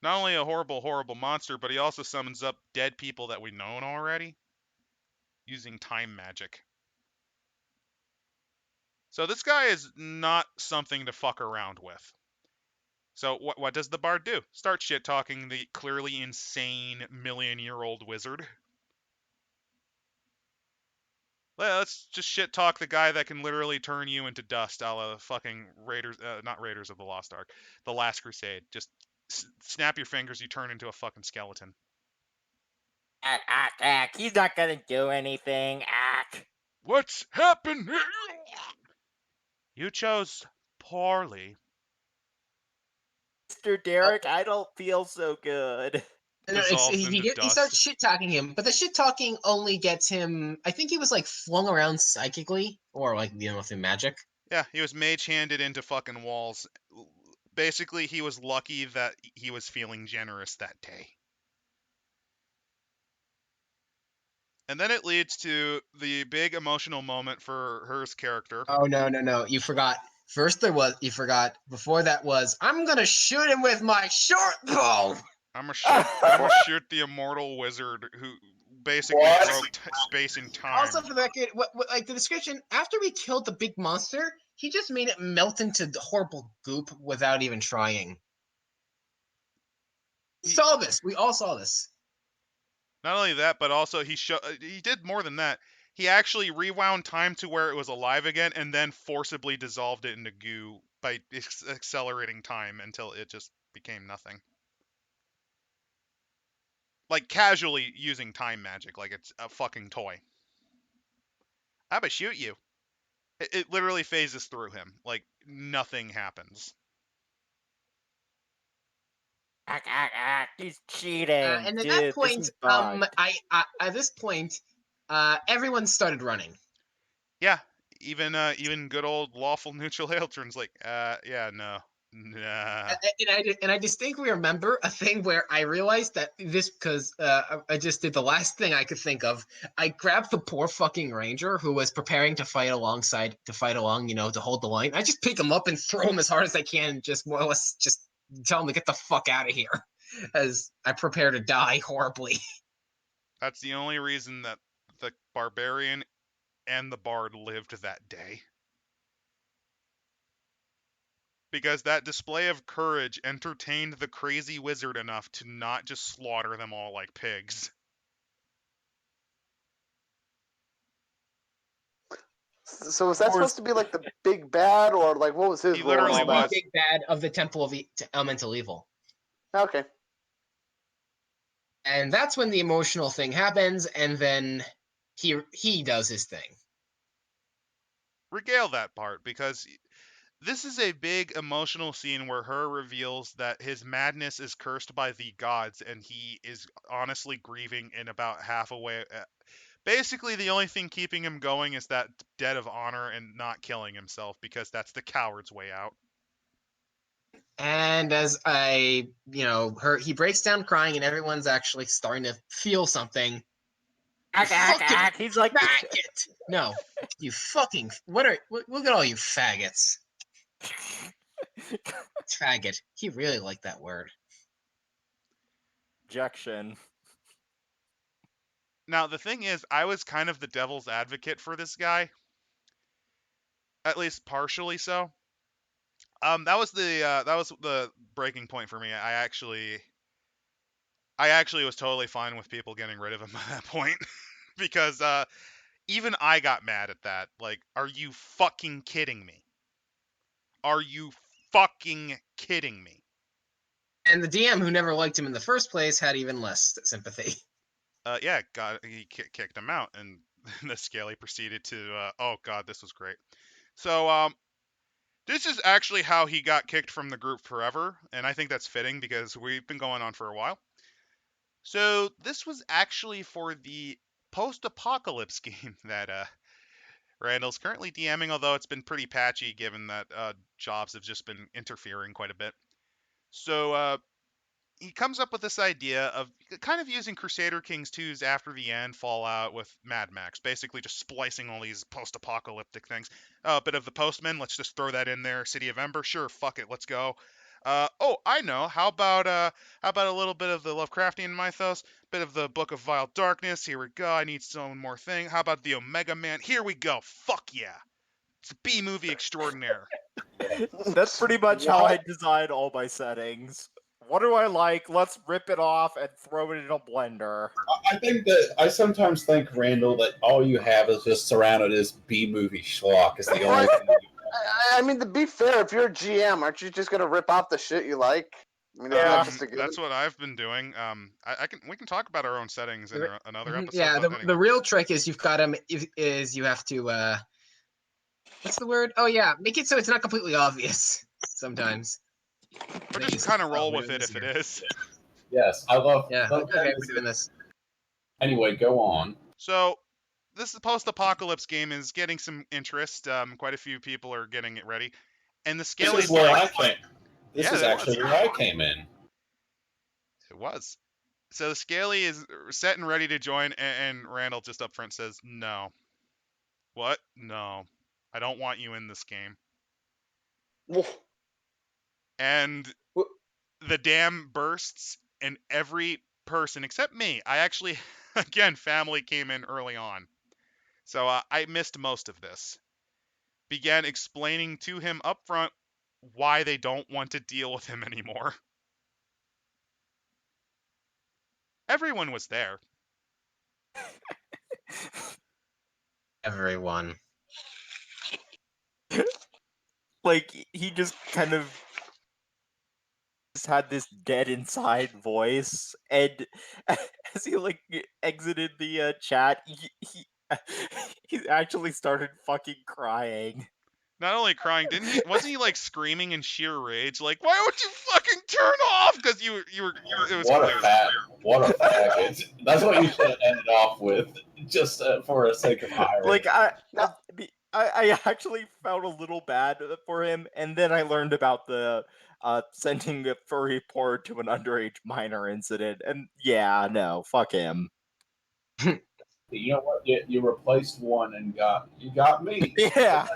not only a horrible, horrible monster, but he also summons up dead people that we know already using time magic. So this guy is not something to fuck around with. So what does the bard do? Start shit-talking the clearly insane million-year-old wizard. Let's just shit-talk the guy that can literally turn you into dust, a la fucking Raiders, not Raiders of the Lost Ark, The Last Crusade. Just snap your fingers, you turn into a fucking skeleton. Ack. He's not gonna do anything. Ack. What's happened? You chose poorly. Mr. Derek, I don't feel so good. Dissolves into He dust. starts shit talking him, but the shit talking only gets him. I think he was like flung around psychically, or like through magic. Yeah, he was mage-handed into fucking walls. Basically, he was lucky that he was feeling generous that day. And then it leads to the big emotional moment for Her's character. Oh no! You forgot First there was, you forgot, before that was, I'm gonna shoot him with my short bow! I'm gonna shoot the immortal wizard who basically What? broke space and time. Also, for the record, like the description, after we killed the big monster, he just made it melt into horrible goop without even trying. He- Saw this. We all saw this. Not only that, but also he did more than that. He actually rewound time to where it was alive again, and then forcibly dissolved it into goo by accelerating time until it just became nothing. Like casually using time magic, like it's a fucking toy. I'm gonna shoot you. It literally phases through him, like nothing happens. He's cheating. And at Dude, that this point, is bugged. at this point, everyone started running. Yeah, even good old lawful neutral Hailtron's like, yeah, no, nah. And I distinctly remember a thing where I realized that this, because I just did the last thing I could think of. I grabbed the poor fucking ranger who was preparing to fight along, to hold the line. I just pick him up and throw him as hard as I can, and just more or less just tell him to get the fuck out of here, as I prepare to die horribly. That's the only reason that the barbarian and the bard lived that day. Because that display of courage entertained the crazy wizard enough to not just slaughter them all like pigs. So was that supposed to be like the big bad, or like what was his He role? in literally all The that? was. big bad of the Temple of Elemental Evil. Okay. And that's when the emotional thing happens, and then he does his thing. Regale that part, because this is a big emotional scene where her reveals that his madness is cursed by the gods, and he is honestly grieving in about half a way. Basically, the only thing keeping him going is that debt of honor and not killing himself, because that's the coward's way out. And as he breaks down crying, and everyone's actually starting to feel something. He's like, Faggot! No, you fucking look at all you faggots. Faggot. He really liked that word. Objection. Now, the thing is, I was kind of the devil's advocate for this guy. At least partially so. That was the breaking point for me. I actually was totally fine with people getting rid of him at that point because even I got mad at that. Like, are you fucking kidding me? Are you fucking kidding me? And the DM, who never liked him in the first place, had even less sympathy. Yeah, he kicked him out, and the Scaly proceeded to, oh god, this was great. So, this is actually how he got kicked from the group forever, and I think that's fitting because we've been going on for a while. So, this was actually for the post-apocalypse game that Randall's currently DMing, although it's been pretty patchy given that jobs have just been interfering quite a bit. So, he comes up with this idea of kind of using Crusader Kings 2's After the End Fallout with Mad Max, basically just splicing all these post-apocalyptic things. A bit of the Postman, let's just throw that in there. City of Ember, sure, fuck it, let's go. Oh, I know. How about a little bit of the Lovecraftian mythos, bit of the Book of Vile Darkness? Here we go. I need some more thing. How about the Omega Man? Here we go. Fuck yeah, it's a B movie extraordinaire. That's pretty much how I design all my settings. What do I like? Let's rip it off and throw it in a blender. I sometimes think, Randall, that all you have is just surrounded as B movie schlock is the only thing. I mean, to be fair, if you're a GM, aren't you just gonna rip off the shit you like? I mean, isn't Yeah. that just a given? That's what I've been doing. We can talk about our own settings in another episode. Yeah, but the anyway. real trick is you have to what's the word? Oh yeah, make it so it's not completely obvious sometimes. Or just kind of roll with it if it is. Yes, I love. Yeah, love okay, we're doing this. Anyway, go on. So this post-apocalypse game is getting some interest. Quite a few people are getting it ready, and the This Scaly's is where like, I came. This Yeah, is it actually was. where I came in. It was. So the Scaly is set and ready to join, and Randall just up front says, "No." What? No, I don't want you in this game. and the dam bursts, and every person except me, I actually, again, family came in early on, so I missed most of this, began explaining to him up front why they don't want to deal with him anymore. Everyone was there. Everyone. Like, he just kind of just had this dead inside voice, and as he like exited the chat, he actually started fucking crying. Not only crying, wasn't he like screaming in sheer rage, like, why don't you fucking turn off? Because you were, it was What clear. what a faggot. That's what you should have ended off with, just for the sake of irony. Like, I actually felt a little bad for him, and then I learned about the sending a furry porn to an underage minor incident, and yeah, no, fuck him. You know what? You replaced one and you got me, Yeah.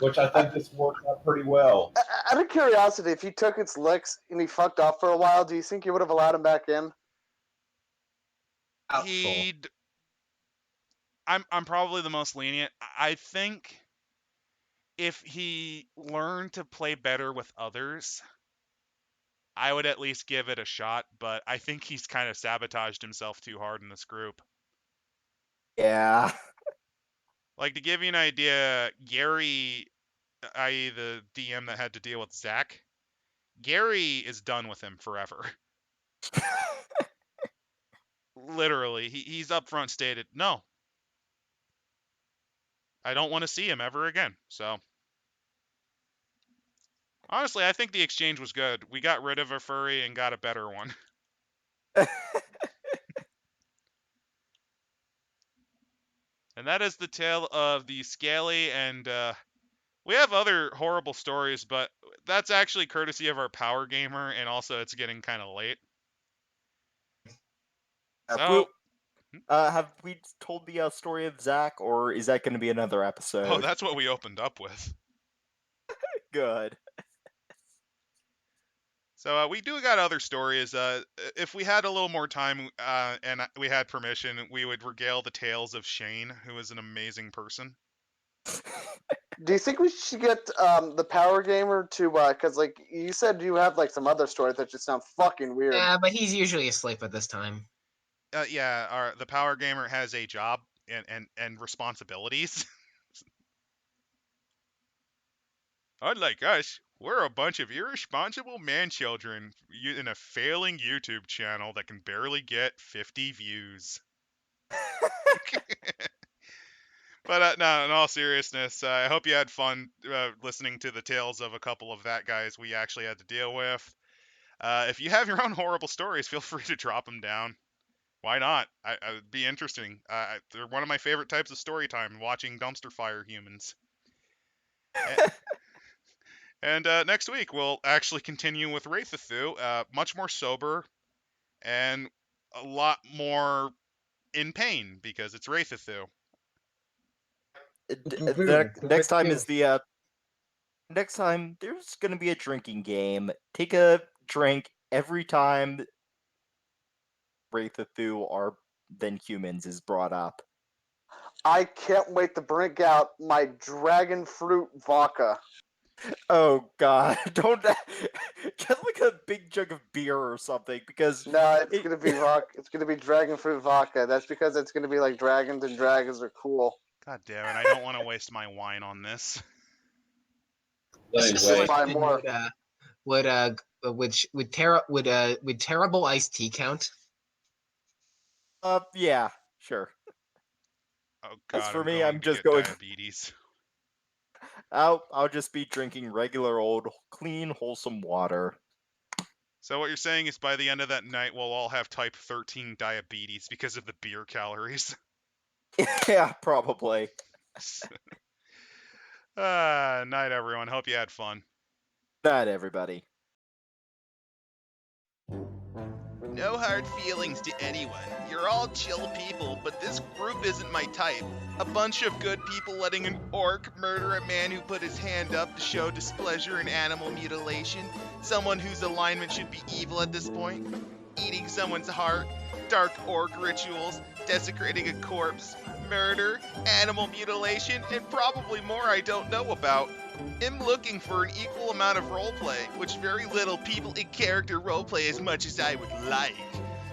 which I think this worked out pretty well. Out of curiosity, if he took its licks and he fucked off for a while, do you think you would have allowed him back in? Doubtful. I'm probably the most lenient. I think if he learned to play better with others, I would at least give it a shot, but I think he's kind of sabotaged himself too hard in this group. Yeah. Like, to give you an idea, Gary, i.e. the DM that had to deal with Zach, Gary is done with him forever. Literally, he's upfront stated, no, I don't want to see him ever again. So, honestly, I think the exchange was good. We got rid of a furry and got a better one. And that is the tale of the Scaly, and we have other horrible stories, but that's actually courtesy of our power gamer, and also it's getting kind of late. So, Have we told the story of Zach, or is that going to be another episode? oh, that's what we opened up with. Good. So we do got other stories. If we had a little more time and we had permission, we would regale the tales of Shane, who is an amazing person. Do you think we should get the power gamer to because like you said you have like some other stories that just sound fucking weird. Yeah, but he's usually asleep at this time. Yeah, the power gamer has a job and responsibilities. Unlike us, we're a bunch of irresponsible man-children in a failing YouTube channel that can barely get 50 views. But no, in all seriousness, I hope you had fun listening to the tales of a couple of that guys we actually had to deal with. If you have your own horrible stories, feel free to drop them down. Why not? It'd be interesting. They're one of my favorite types of story time, watching dumpster fire humans. And next week, we'll actually continue with Wraithathu, much more sober and a lot more in pain because it's Wraithathu. Next time is the next time there's going to be a drinking game. Take a drink every time Wraithathu are than humans is brought up. I can't wait to bring out my dragon fruit vodka. Oh god, don't get like a big jug of beer or something because No, it's gonna be vodka. It's gonna be dragon fruit vodka. That's because it's gonna be like dragons and dragons are cool. God damn it! I don't want to waste my wine on this. Anyway, Buy more. Would terrible iced tea count? yeah, sure. Oh god, As for I'm me, going I'm to just get going diabetes. I'll just be drinking regular old clean wholesome water. So what you're saying is by the end of that night, we'll all have type 13 diabetes because of the beer calories. Yeah, probably. Night, everyone. Hope you had fun. Night, everybody. No hard feelings to anyone. You're all chill people, but this group isn't my type. A bunch of good people letting an orc murder a man who put his hand up to show displeasure in animal mutilation. Someone whose alignment should be evil at this point. Eating someone's heart. Dark orc rituals. Desecrating a corpse. Murder. Animal mutilation. And probably more I don't know about. I'm looking for an equal amount of roleplay, which very little people in character roleplay as much as I would like.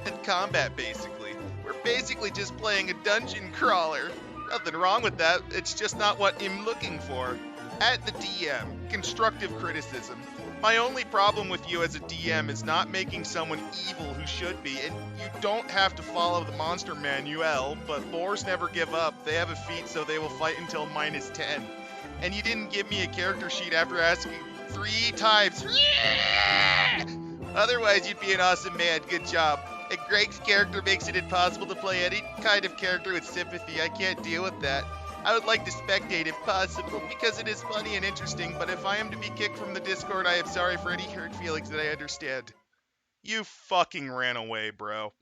And combat, basically. We're basically just playing a dungeon crawler. Nothing wrong with that, it's just not what I'm looking for. At the DM, constructive criticism. My only problem with you as a DM is not making someone evil who should be, and you don't have to follow the monster manual, but boars never give up. They have a feat, so they will fight until -10. And you didn't give me a character sheet after asking 3 times. Otherwise, you'd be an awesome man. Good job. And Greg's character makes it impossible to play any kind of character with sympathy. I can't deal with that. I would like to spectate if possible, because it is funny and interesting, but if I am to be kicked from the Discord, I am sorry for any hurt feelings that I understand. You fucking ran away, bro.